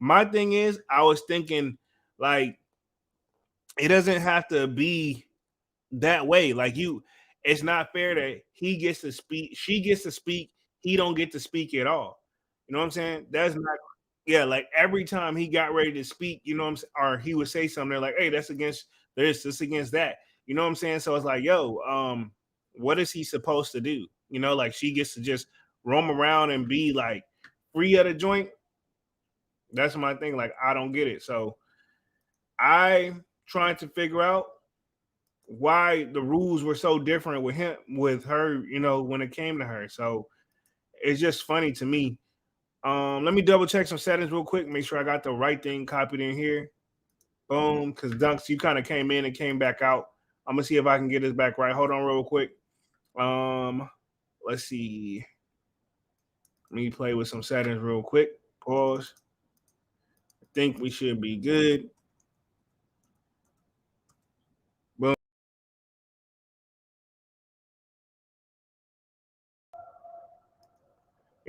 S1: my thing is, I was thinking like it doesn't have to be that way. Like you, it's not fair that he gets to speak, she gets to speak, he don't get to speak at all. You know what I'm saying? That's not yeah, like every time he got ready to speak, you know what I'm saying, or he would say something, they're like, hey, that's against this against that. You know what I'm saying? So it's like, yo, what is he supposed to do? You know, like she gets to just roam around and be like free of the joint. That's my thing. Like, I don't get it. So I trying to figure out why the rules were so different with him with her, you know, when it came to her. So it's just funny to me. Let me double check some settings real quick, make sure I got the right thing copied in here. Boom, because Dunks, you kind of came in and came back out. I'm gonna see if I can get this back right. Hold on real quick. Um, let's see. Let me play with some settings real quick. Pause. I think we should be good. Boom.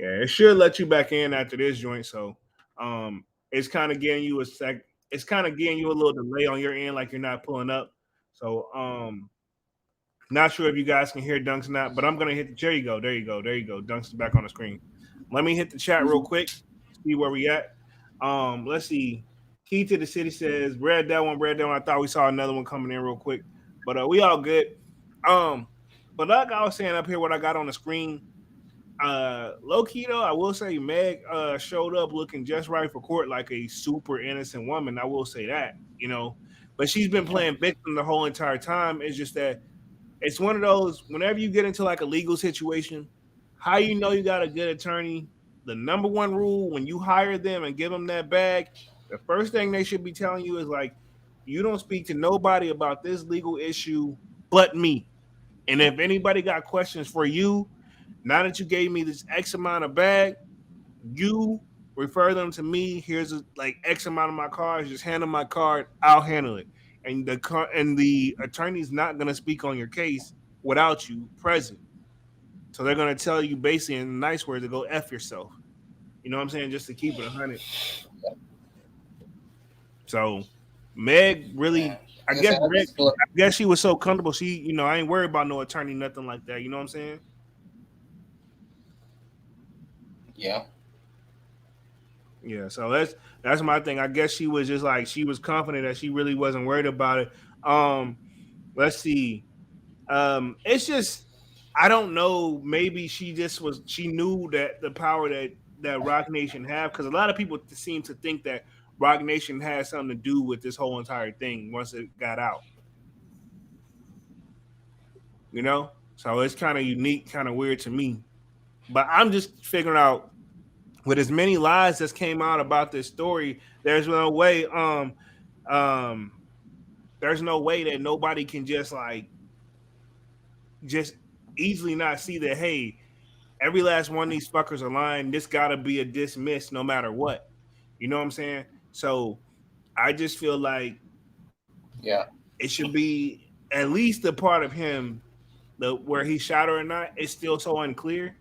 S1: Yeah, it should let you back in after this joint. So it's kind of getting you a sec. It's kind of getting you a little delay on your end, like you're not pulling up. So not sure if you guys can hear Dunks or not, but I'm gonna hit the there you go, there you go, there you go. Dunks is back on the screen. Let me hit the chat real quick, see where we at. Let's see. Key to the City says, read that one, read that one. I thought we saw another one coming in real quick. But we all good. Um, but like I was saying up here, what I got on the screen, low key though, I will say Meg showed up looking just right for court, like a super innocent woman. I will say that, you know. But she's been playing victim the whole entire time. It's just that it's one of those whenever you get into like a legal situation, how you know you got a good attorney. The number one rule when you hire them and give them that bag, the first thing they should be telling you is like, you don't speak to nobody about this legal issue but me. And if anybody got questions for you, now that you gave me this X amount of bag, you refer them to me. Here's like X amount of my cards. Just hand them my card. I'll handle it. And the attorney's not gonna speak on your case without you present. So they're gonna tell you basically in nice words to go f yourself. You know what I'm saying? Just to keep it 100. So Meg
S2: Man,
S1: really, I
S2: like I
S1: guess
S2: said, I
S1: Meg,
S2: just feel like,
S1: I guess she was so comfortable. She, you know, I ain't worried about no attorney, nothing like that. You know what I'm saying?
S2: yeah,
S1: Yeah, so that's my thing. I guess she was just like she was confident that she really wasn't worried about it. Um, let's see. It's just I don't know. Maybe she just was. She knew that the power that Rock Nation have because a lot of people seem to think that Rock Nation has something to do with this whole entire thing once it got out. You know, so it's kind of unique, kind of weird to me. But I'm just figuring out with as many lies that came out about this story, there's no way um there's no way that nobody can just like just easily not see that hey, every last one of these fuckers are lying. This gotta be a dismiss no matter what. You know what I'm saying? So I just feel like
S2: yeah,
S1: it should be at least the part of him the where he shot her or not is still so unclear.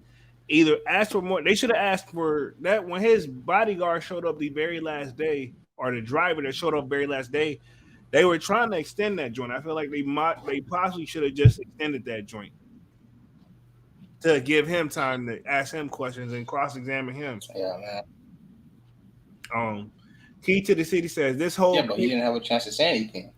S1: Either ask for more. They should have asked for that when his bodyguard showed up the very last day, or the driver that showed up very last day. They were trying to extend that joint. I feel like they possibly should have just extended that joint to give him time to ask him questions and cross examine him.
S2: yeah, man.
S1: Um, Key to the City says this
S2: Yeah,
S1: whole
S2: but he didn't have a chance to say anything.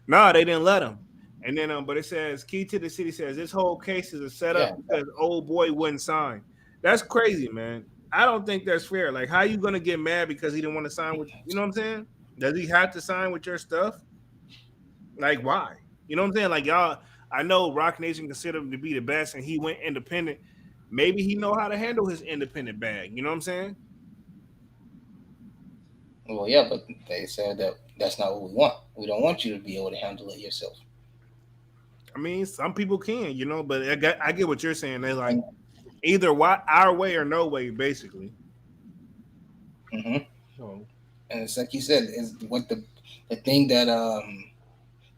S1: no, they didn't let him. And then but it says Key to the City says this whole case is a setup
S2: Yeah,
S1: because old boy wouldn't sign. That's crazy, man. I don't think that's fair. Like, how you gonna get mad because he didn't want to sign with you know what I'm saying? Does he have to sign with your stuff? Like why? You know what I'm saying? Like y'all, I know Rock Nation considered him to be the best, and he went independent. Maybe he know how to handle his independent bag. You know what I'm saying?
S2: Well, yeah, but they said that that's not what we want. We don't want you to be able to handle it yourself.
S1: I mean, some people can, you know, but I get what you're saying. They're like
S2: And,
S1: either why our way or no way, basically.
S2: hmm
S1: So
S2: and it's like you said, is what the thing that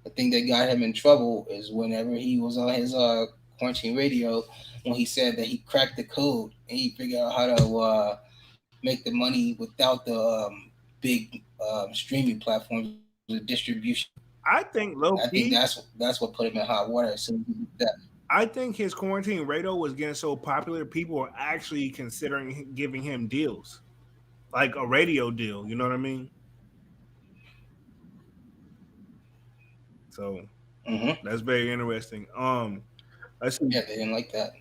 S2: the thing that got him in trouble is whenever he was on his quarantine radio, when he said that he cracked the code and he figured out how to make the money without the big streaming platforms, the distribution.
S1: I think
S2: I
S1: low
S2: think
S1: key,
S2: that's what put him in hot water. As soon as he did that.
S1: I think his quarantine radio was getting so popular, people are actually considering giving him deals, like a radio deal. You know what I mean? So that's very interesting. Let's
S2: Yeah,
S1: see.
S2: they didn't like that.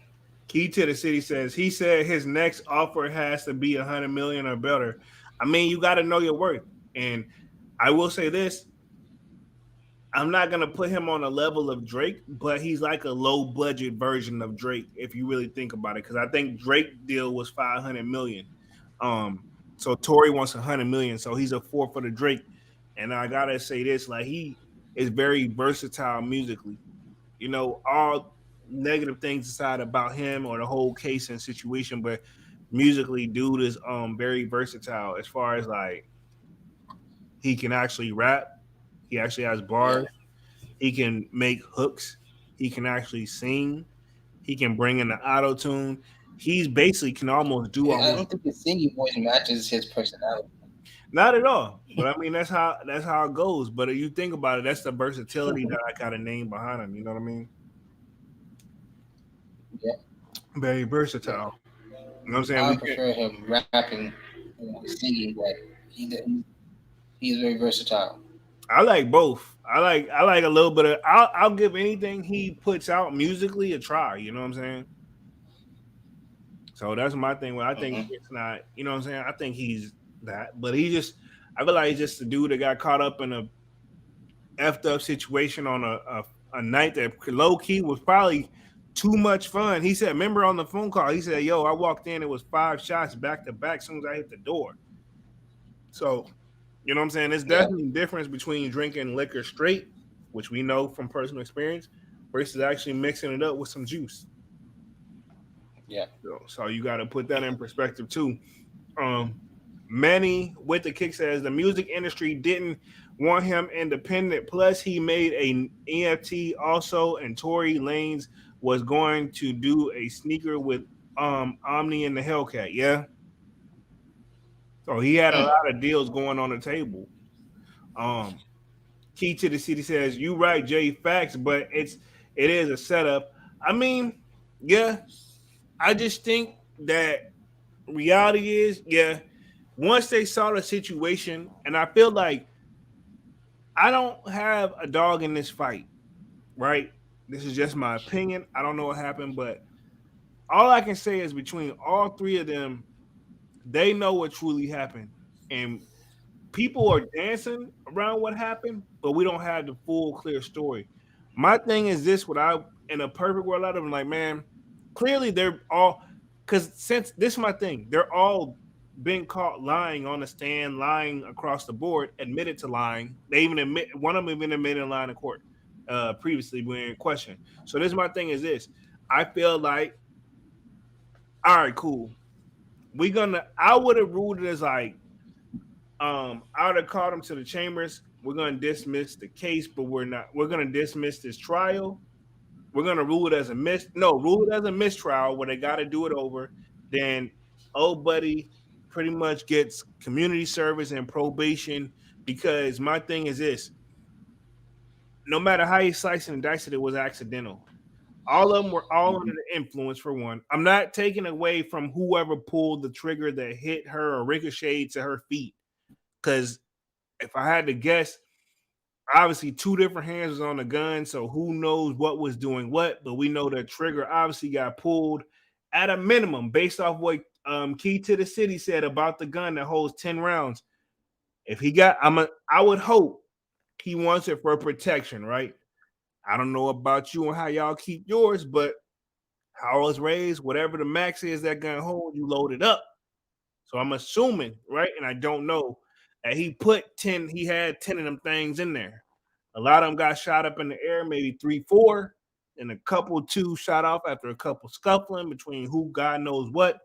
S1: Key to the City says he said his next offer has to be 100 million or better. I mean, you got to know your worth. And I will say this: I'm not gonna put him on a level of Drake, but he's like a low budget version of Drake if you really think about it. Because I think Drake deal was 500 million. Um, so Tory wants 100 million, so he's a fourth for the Drake. And I gotta say this: like he is very versatile musically. You know, all negative things aside about him or the whole case and situation, but musically, dude is very versatile as far as like he can actually rap. He actually has
S2: Yeah,
S1: bars. He can make hooks. He can actually sing. He can bring in the auto tune. He's basically can almost do
S2: I
S1: almost
S2: don't think his singing voice matches his personality.
S1: not at all. But I mean that's how it goes. But if you think about it, that's the versatility that I got a name behind him. You know what I mean?
S2: Yeah,
S1: Very
S2: yeah.
S1: versatile. You know what I'm saying?
S2: I
S1: We can
S2: prefer him rapping, singing. But he is very versatile.
S1: I like both. I like a little bit of I'll give anything he puts out musically a try, you know what I'm saying? So that's my thing. When I think
S2: Hmm
S1: it's not, you know what I'm saying? I think he's that, but he just, I feel like he's just a dude that got caught up in a effed up situation on a night that low key was probably too much fun. He said, remember on the phone call, he said, "Yo, I walked in, it was 5 shots back to back. As soon as I hit the door." So, you know what I'm saying? There's
S2: Yeah,
S1: definitely a difference between drinking liquor straight, which we know from personal experience, versus actually mixing it up with some juice.
S2: yeah.
S1: So you got to put that in perspective too. Um, Manny with the kick says the music industry didn't want him independent. Plus, he made a EFT also, and Tory Lanez was going to do a sneaker with Omni and the Hellcat. Yeah, so he had a
S2: Mm.
S1: lot of deals going on the table. Um, Key to the City says you right, Jay. Facts, but it is a setup. I mean, yeah, I just think that reality is, yeah, once they saw the situation, and I feel like I don't have a dog in this fight, right? This is just my opinion. I don't know what happened, but all I can say is between all three of them, they know what truly happened. And people are dancing around what happened, but we don't have the full clear story. My thing is this: what I in a perfect world out of them, like, man, clearly they're all because since this is my thing, they're all been caught lying on the stand, lying across the board, admitted to lying. They even admit one of them even admitted lying in court previously when in question. So this is my thing is this. I feel like, all right, cool. I would have ruled it as like I would have called him to the chambers. We're gonna dismiss the case, but we're not. We're gonna dismiss this trial. We're gonna rule it as a rule it as a mistrial where they got to do it over. Then, old buddy pretty much gets community service and probation because my thing is this: no matter how you slice and dice it, it was accidental. All of them were all under
S2: Mhm.
S1: the influence. For one, I'm not taking away from whoever pulled the trigger that hit her or ricocheted to her feet because if I had to guess, obviously two different hands was on the gun, so who knows what was doing what, but we know the trigger obviously got pulled at a minimum based off what Key to the City said about the gun that holds 10 rounds. If he got I would hope He wants it for protection, right? I don't know about you and how y'all keep yours, but how I was raised, whatever the max is that gun hold, you load it up. So I'm assuming, right? And I don't know that he put 10, he had 10 of them things in there. A lot of them got shot up in the air, maybe 3, 4, and a couple, 2 shot off after a couple scuffling between who God knows what.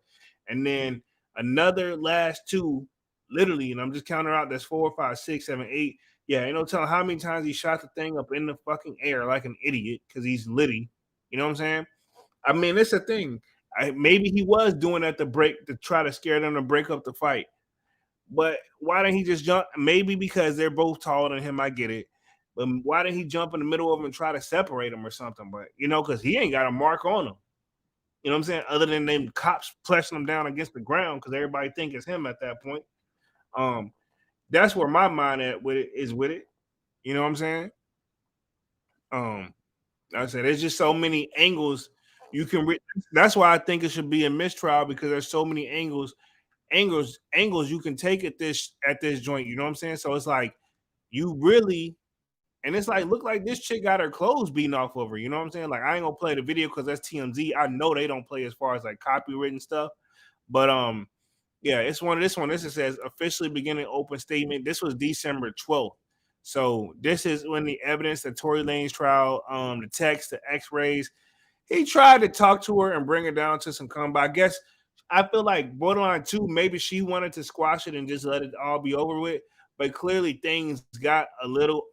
S1: And then another last 2, literally, and I'm just counting out that's 4, 5, 6, 7, 8. Yeah, ain't no telling how many times he shot the thing up in the fucking air like an idiot because he's litty. You know what I'm saying? I mean, it's a thing. Maybe he was doing that to break to try to scare them to break up the fight. But why didn't he just jump? Maybe because they're both taller than him. I get it. But why didn't he jump in the middle of them and try to separate them or something? But because he ain't got a mark on him. You know what I'm saying? Other than them cops pressing him down against the ground because everybody think it's him at that point. Um, that's where my mind at with it is with it. You know what I'm saying? Um, like I said there's just so many angles you can. That's why I think it should be a mistrial because there's so many angles you can take at this joint. You know what I'm saying? So it's like you really, and it's like look like this chick got her clothes beaten off of her. You know what I'm saying? Like I ain't gonna play the video because that's TMZ. I know they don't play as far as like copywritten stuff, but yeah, it's one of this one. This it says officially beginning open statement. This was December 12th. So this is when the evidence, the Tory Lanez trial, the text, the X-rays, he tried to talk to her and bring her down to some comeback. I guess I feel like borderline too. Maybe she wanted to squash it and just let it all be over with. But clearly things got a little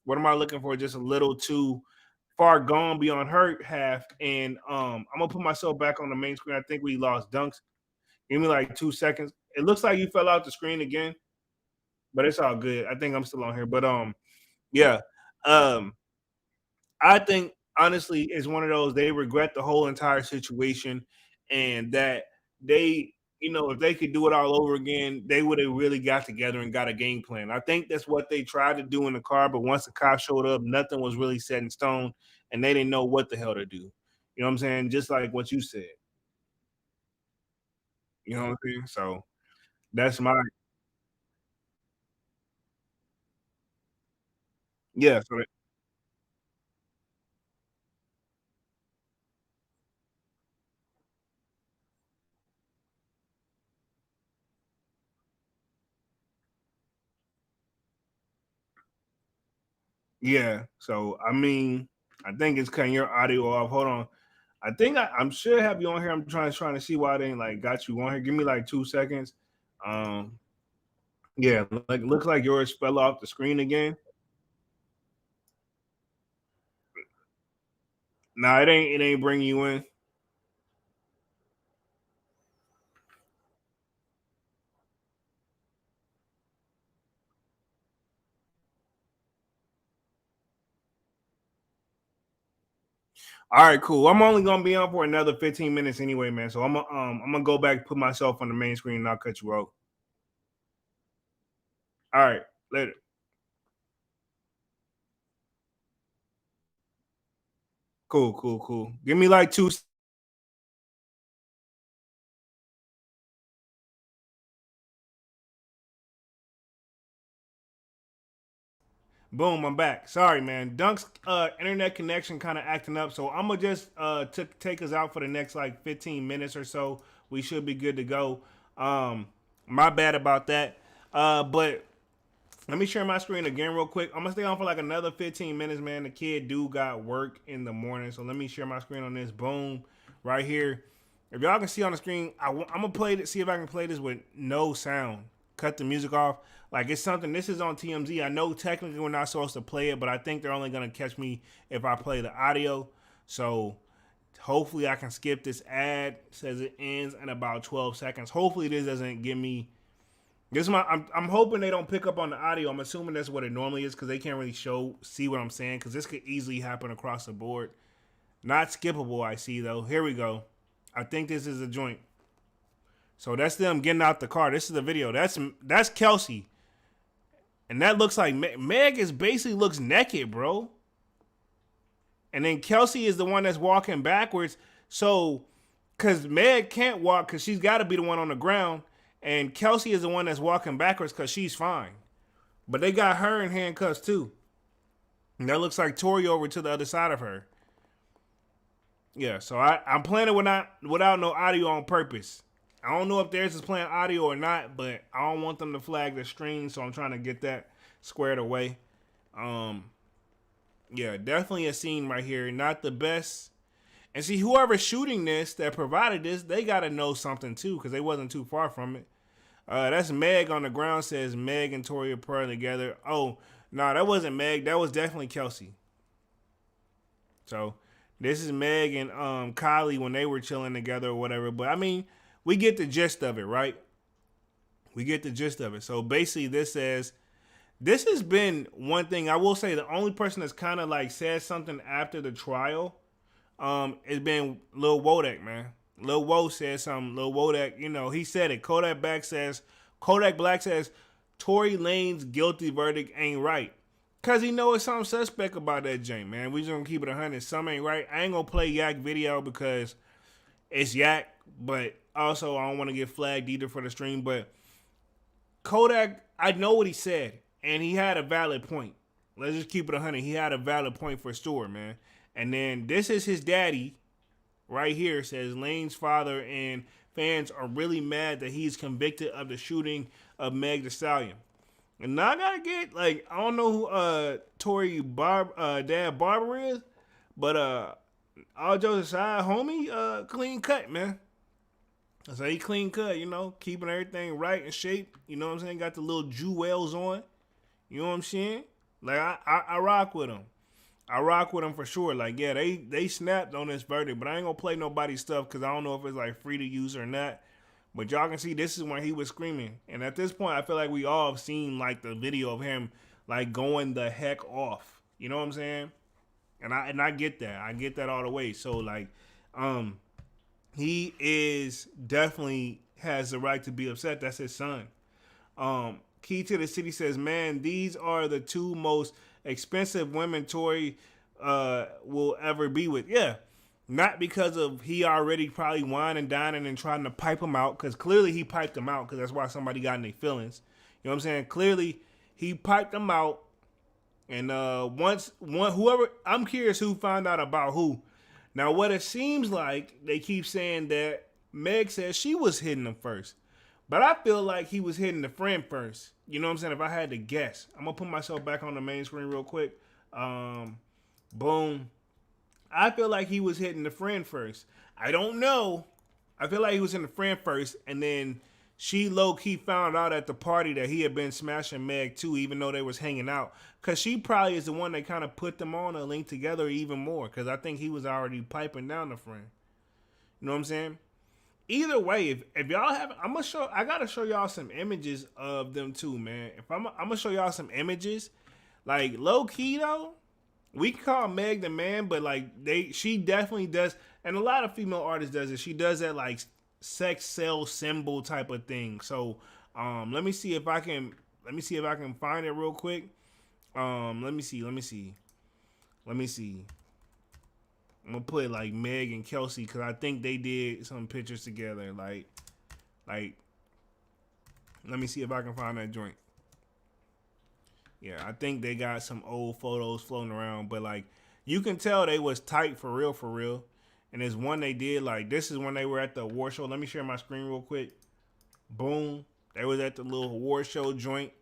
S1: what am I looking for? Just a little too far gone beyond her half. And I'm gonna put myself back on the main screen. I think we lost Dunks. Give me like 2 seconds. It looks like you fell out the screen again, but it's all good. I think I'm still on here. But yeah. Um, I think honestly it's one of those they regret the whole entire situation and that they, if they could do it all over again, they would have really got together and got a game plan. I think that's what they tried to do in the car, but once the cops showed up, nothing was really set in stone and they didn't know what the hell to do. You know what I'm saying? Just like what you said. You know what I'm saying? So that's my yeah. So yeah. So I mean, I think it's cutting your audio off. Hold on. I think I'm sure have you on here. I'm trying to see why they ain't like got you on here. Give me like 2 seconds. Um, yeah, like looks like yours fell off the screen again. Nah, it ain't bringing you in. All right, cool. I'm only gonna be on for another 15 minutes anyway, man. So I'm gonna go back, put myself on the main screen, and I'll cut you out. All right, later. Cool, cool, cool. Give me like two. Boom, I'm back. Sorry, man. Dunk's internet connection kind of acting up, so I'm gonna just take us out for the next like 15 minutes or so. We should be good to go. My bad about that. But let me share my screen again real quick. I'm gonna stay on for like another 15 minutes, man. The kid do got work in the morning, so let me share my screen on this. Boom, right here. If y'all can see on the screen, I'm gonna play it. See if I can play this with no sound. Cut the music off. Like it's something. This is on TMZ. I know technically we're not supposed to play it, but I think they're only gonna catch me if I play the audio. So hopefully I can skip this ad. It says it ends in about 12 seconds. Hopefully this doesn't give me this is my. I'm hoping they don't pick up on the audio. I'm assuming that's what it normally is because they can't really see what I'm saying because this could easily happen across the board. Not skippable. I see though. Here we go. I think this is a joint. So that's them getting out the car. This is the video. That's Kelsey, and that looks like Meg is basically looks naked, bro. And then Kelsey is the one that's walking backwards. So, because Meg can't walk because she's got to be the one on the ground, and Kelsey is the one that's walking backwards because she's fine. But they got her in handcuffs too. And that looks like Tory over to the other side of her. Yeah, so I'm playing it without no audio on purpose. I don't know if theirs is playing audio or not, but I don't want them to flag the stream, so I'm trying to get that squared away. Yeah, definitely a scene right here. Not the best. And see, whoever's shooting this, that provided this, they got to know something too, because they wasn't too far from it. That's Meg on the ground, says Meg and Tori are paired together. Oh, no, that wasn't Meg. That was definitely Kelsey. So this is Meg and Kylie when they were chilling together or whatever. But I mean, we get the gist of it, right? We get the gist of it. So basically, this says this has been one thing I will say. The only person that's kind of like said something after the trial, it's been Lil Wodak, man. Lil Wo said something. Lil Wodak, you know, he said it. Kodak Black says, Tory Lanez guilty verdict ain't right. Cause he know it's something suspect about that Jane, man. We just gonna keep it 100. Some ain't right. I ain't gonna play Yak video because it's Yak, but also I don't want to get flagged either for the stream. But Kodak, I know what he said, and he had a valid point. Let's just keep it 100. He had a valid point for sure, man. And then this is his daddy, right here, says Lane's father and fans are really mad that he's convicted of the shooting of Meg Thee Stallion. And now I gotta get, like, I don't know who Tory dad Barber is, but all jokes aside, homie, clean cut, man. So he clean cut, you know, keeping everything right in shape. You know what I'm saying? Got the little jewels on. You know what I'm saying? Like I rock with him. I rock with him for sure. Like, yeah, they snapped on this verdict, but I ain't gonna play nobody's stuff because I don't know if it's like free to use or not. But y'all can see this is when he was screaming. And at this point, I feel like we all have seen like the video of him like going the heck off. You know what I'm saying? And I get that. I get that all the way. So like, he is definitely has the right to be upset. That's his son. Key to the City says, man, these are the two most expensive women Tory will ever be with. Yeah. Not because of he already probably whining, dining, and trying to pipe him out, because clearly he piped him out, because that's why somebody got in their feelings. You know what I'm saying? Clearly he piped them out, and whoever, I'm curious who found out about who. Now what it seems like, they keep saying that Meg says she was hitting him first, but I feel like he was hitting the friend first. You know what I'm saying? If I had to guess, I'm gonna put myself back on the main screen real quick. Boom. I feel like he was hitting the friend first. I don't know. I feel like he was in the friend first, and then she low-key found out at the party that he had been smashing Meg too, even though they was hanging out. Because she probably is the one that kind of put them on a link together even more, because I think he was already piping down the friend. You know what I'm saying? Either way, if y'all have, I gotta show y'all some images of them too, man. If I'm gonna show y'all some images, like low-key though, we can call Meg the man, but like she definitely does, and a lot of female artists does it. She does that like sex sell symbol type of thing. So let me see if I can find it real quick. Let me see. I'm gonna put like Meg and Kelsey because I think they did some pictures together. Like, let me see if I can find that joint. Yeah, I think they got some old photos floating around, but like you can tell they was tight for real. And there's one they did, like this is when they were at the award show. Let me share my screen real quick. Boom. They was at the little award show joint.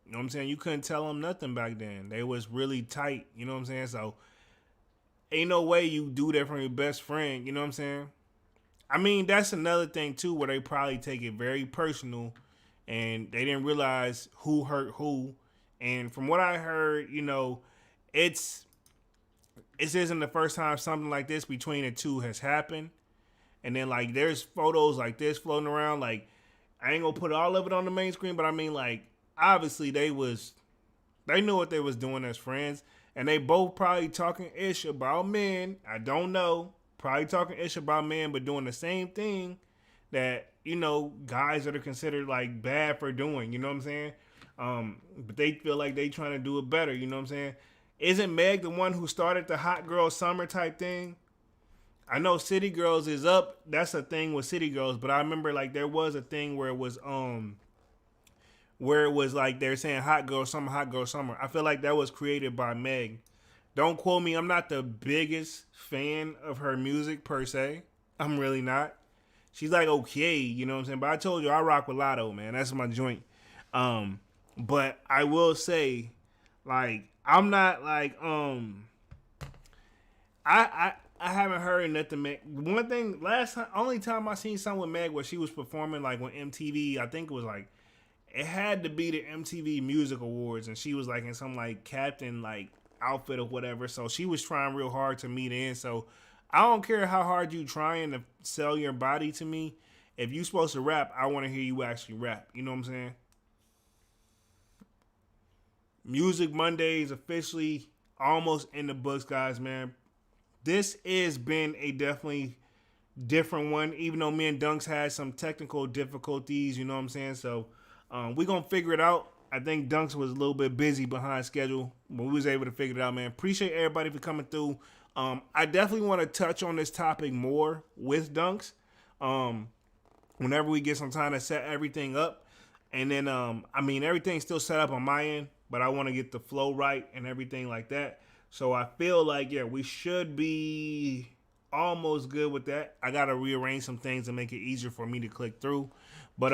S1: You know what I'm saying? You couldn't tell them nothing back then. They was really tight. You know what I'm saying? So ain't no way you do that from your best friend. You know what I'm saying? I mean, that's another thing too, where they probably take it very personal and they didn't realize who hurt who. And from what I heard, you know, it isn't the first time something like this between the two has happened. And then like there's photos like this floating around. Like I ain't gonna put all of it on the main screen, but I mean like obviously they knew what they was doing as friends, and they both probably talking ish about men. I don't know, probably talking ish about men, but doing the same thing that, you know, guys that are considered like bad for doing. You know what I'm saying? But they feel like they trying to do it better. You know what I'm saying? Isn't Meg the one who started the hot girl summer type thing? I know City Girls is up. That's a thing with City Girls, but I remember like there was a thing where it was where it was like they're saying hot girl summer. I feel like that was created by Meg. Don't quote me. I'm not the biggest fan of her music per se. I'm really not. She's like okay, you know what I'm saying. But I told you I rock with Lotto, man. That's my joint. But I will say, like, I'm not like I haven't heard nothing. Meg. One thing, last time, only time I seen something with Meg was she was performing like on MTV. I think it was like it had to be the MTV Music Awards, and she was like in some like captain like outfit or whatever. So she was trying real hard to meet in. So I don't care how hard you trying to sell your body to me. If you supposed to rap, I want to hear you actually rap. You know what I'm saying? Music Mondays officially almost in the books, guys. Man, this has been a definitely different one, even though me and Dunks had some technical difficulties, you know what I'm saying? So we're going to figure it out. I think Dunks was a little bit busy behind schedule, but we was able to figure it out, man. Appreciate everybody for coming through. I definitely want to touch on this topic more with Dunks whenever we get some time to set everything up. And then, I mean, everything's still set up on my end, but I want to get the flow right and everything like that. So I feel like, yeah, we should be almost good with that. I got to rearrange some things to make it easier for me to click through. But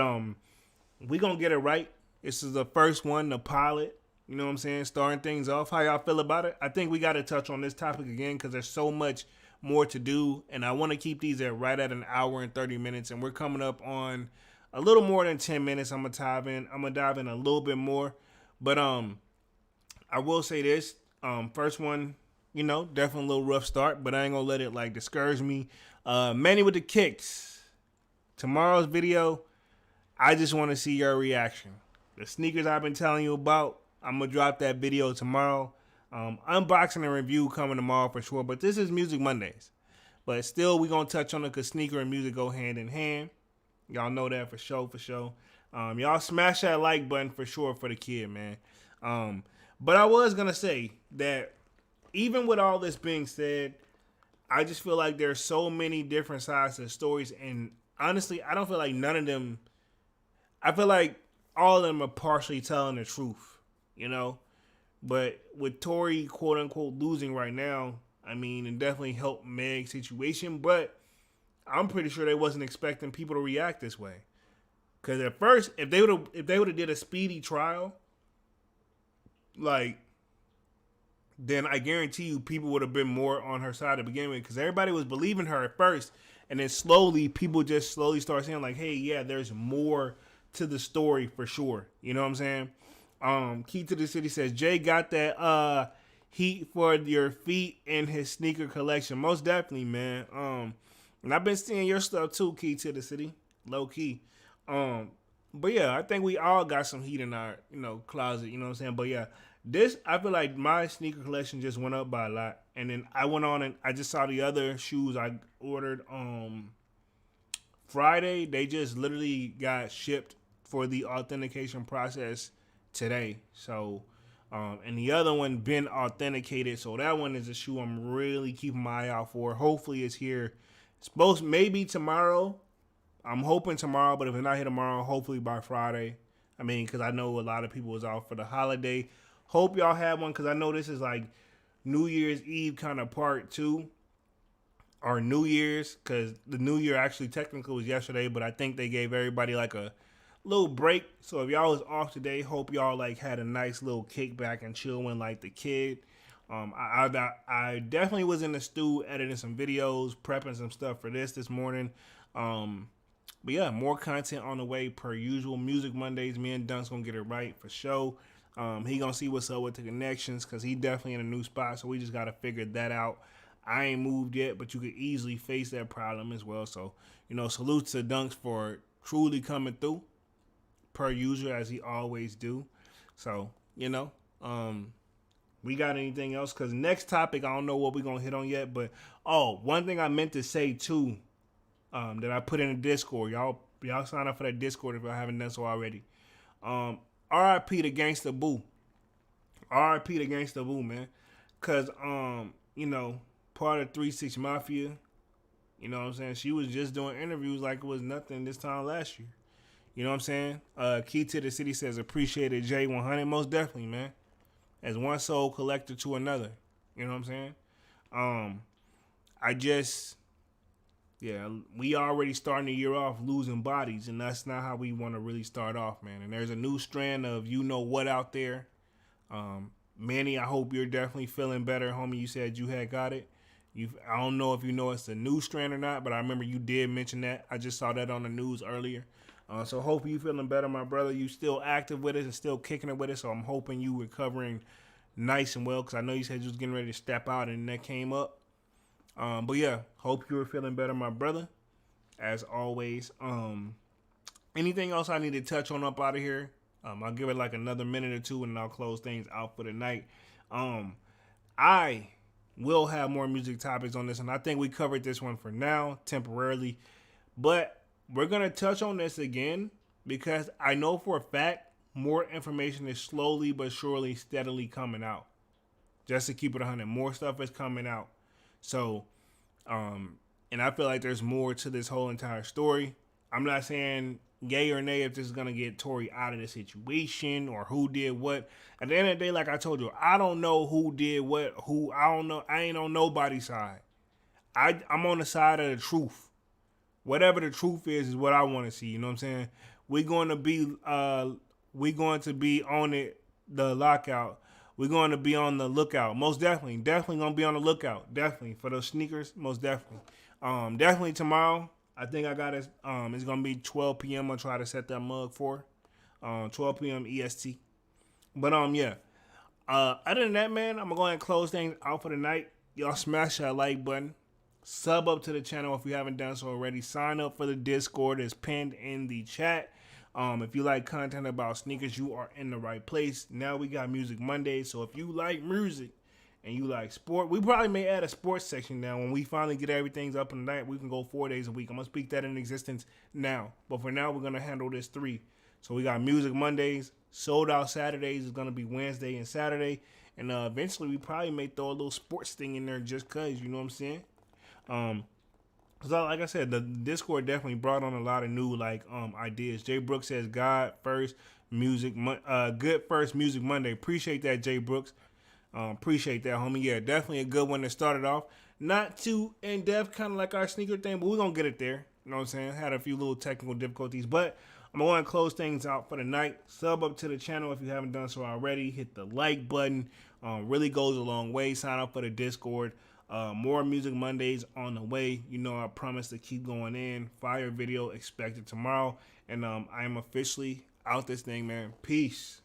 S1: we going to get it right. This is the first one, the pilot. You know what I'm saying? Starting things off. How y'all feel about it? I think we got to touch on this topic again because there's so much more to do. And I want to keep these at right at an hour and 30 minutes. And we're coming up on a little more than 10 minutes. I'm going to dive in a little bit more. But I will say this. First one, you know, definitely a little rough start, but I ain't gonna let it like discourage me. Manny with the kicks. Tomorrow's video, I just want to see your reaction. The sneakers I've been telling you about, I'm gonna drop that video tomorrow. Unboxing and review coming tomorrow for sure. But this is Music Mondays. But still, we gonna touch on it because sneaker and music go hand in hand. Y'all know that for sure, for sure. Y'all smash that like button for sure for the kid, man. But I was gonna say that even with all this being said, I just feel like there's so many different sides to the stories, and honestly, I don't feel like none of them. I feel like all of them are partially telling the truth, you know. But with Tory quote unquote losing right now, I mean, it definitely helped Meg's situation. But I'm pretty sure they wasn't expecting people to react this way. Because at first, if they would have did a speedy trial, like, then I guarantee you people would have been more on her side to begin with because everybody was believing her at first. And then slowly, people just slowly start saying like, hey, yeah, there's more to the story for sure. You know what I'm saying? Key to the City says, Jay got that heat for your feet in his sneaker collection. Most definitely, man. And I've been seeing your stuff too, Key to the City. Low key. But yeah, I think we all got some heat in our, you know, closet, you know what I'm saying? But yeah, this, I feel like my sneaker collection just went up by a lot. And then I went on and I just saw the other shoes I ordered Friday. They just literally got shipped for the authentication process today. So, and the other one been authenticated. So that one is a shoe I'm really keeping my eye out for. Hopefully it's here. It's supposed maybe tomorrow. I'm hoping tomorrow, but if it's not here tomorrow, hopefully by Friday. I mean, because I know a lot of people was out for the holiday. Hope y'all have one because I know this is like New Year's Eve kind of part 2 or New Year's because the New Year actually technically was yesterday, but I think they gave everybody like a little break. So if y'all was off today, hope y'all like had a nice little kickback and chill when like the kid. I definitely was in the stew editing some videos, prepping some stuff for this morning. But yeah, more content on the way per usual. Music Mondays, me and Dunk's gonna get it right for sure. He gonna see what's up with the connections because he definitely in a new spot, so we just gotta figure that out. I ain't moved yet, but you could easily face that problem as well. So, you know, salute to Dunks for truly coming through per usual as he always do. So, you know, we got anything else? Because next topic, I don't know what we're gonna hit on yet, but one thing I meant to say too. That I put in the Discord. Y'all sign up for that Discord if y'all haven't done so already. RIP to Gangsta Boo. RIP to Gangsta Boo, man. Cause you know, part of 3-6 Mafia, you know what I'm saying? She was just doing interviews like it was nothing this time last year. You know what I'm saying? Key to the City says appreciated J100. Most definitely, man. As one soul collector to another. You know what I'm saying? Um, I just, yeah, we already starting the year off losing bodies, and that's not how we want to really start off, man. And there's a new strand of you know what out there. Manny, I hope you're definitely feeling better, homie. You said you had got it. I don't know if you know it's a new strand or not, but I remember you did mention that. I just saw that on the news earlier. So hopefully you feeling better, my brother. You still active with it and still kicking it with it. So I'm hoping you recovering nice and well, because I know you said you was getting ready to step out and that came up. But yeah, hope you were feeling better, my brother. As always. Anything else I need to touch on up out of here? I'll give it like another minute or two, and I'll close things out for the night. I will have more music topics on this, and I think we covered this one for now, temporarily. But we're gonna touch on this again because I know for a fact more information is slowly but surely, steadily coming out. Just to keep it 100, more stuff is coming out. So, and I feel like there's more to this whole entire story. I'm not saying yay or nay if this is gonna get Tory out of the situation or who did what. At the end of the day, like I told you, I don't know who did what. Who I don't know. I ain't on nobody's side. I'm on the side of the truth. Whatever the truth is what I want to see. You know what I'm saying? We going to be on it. The lockout. We're going to be on the lookout. Most definitely, definitely gonna be on the lookout. Definitely for those sneakers. Most definitely. Definitely tomorrow. I think I got it. It's gonna be 12 p.m. I'll try to set that mug for 12 p.m. EST. But yeah. Other than that, man, I'm gonna go ahead and close things out for the night. Y'all smash that like button. Sub up to the channel if you haven't done so already. Sign up for the Discord that's pinned in the chat. If you like content about sneakers, you are in the right place. Now we got Music Monday, so if you like music and you like sport, we probably may add a sports section now. When we finally get everything's up in the night, we can go 4 days a week. I'm gonna speak that in existence now, but for now we're gonna handle this 3. So we got Music Mondays, Sold Out Saturdays is gonna be Wednesday and Saturday, and eventually we probably may throw a little sports thing in there just cause, you know what I'm saying? Cause like I said, the Discord definitely brought on a lot of new ideas. Jay Brooks says God first music, good first Music Monday. Appreciate that, Jay Brooks. Appreciate that, homie. Yeah, definitely a good one to start it off. Not too in depth, kind of like our sneaker thing, but we're gonna get it there. You know what I'm saying? Had a few little technical difficulties, but I'm gonna close things out for the night. Sub up to the channel if you haven't done so already. Hit the like button. Really goes a long way. Sign up for the Discord. More Music Mondays on the way. You know, I promise to keep going in. Fire video expected tomorrow. And I am officially out this thing, man. Peace.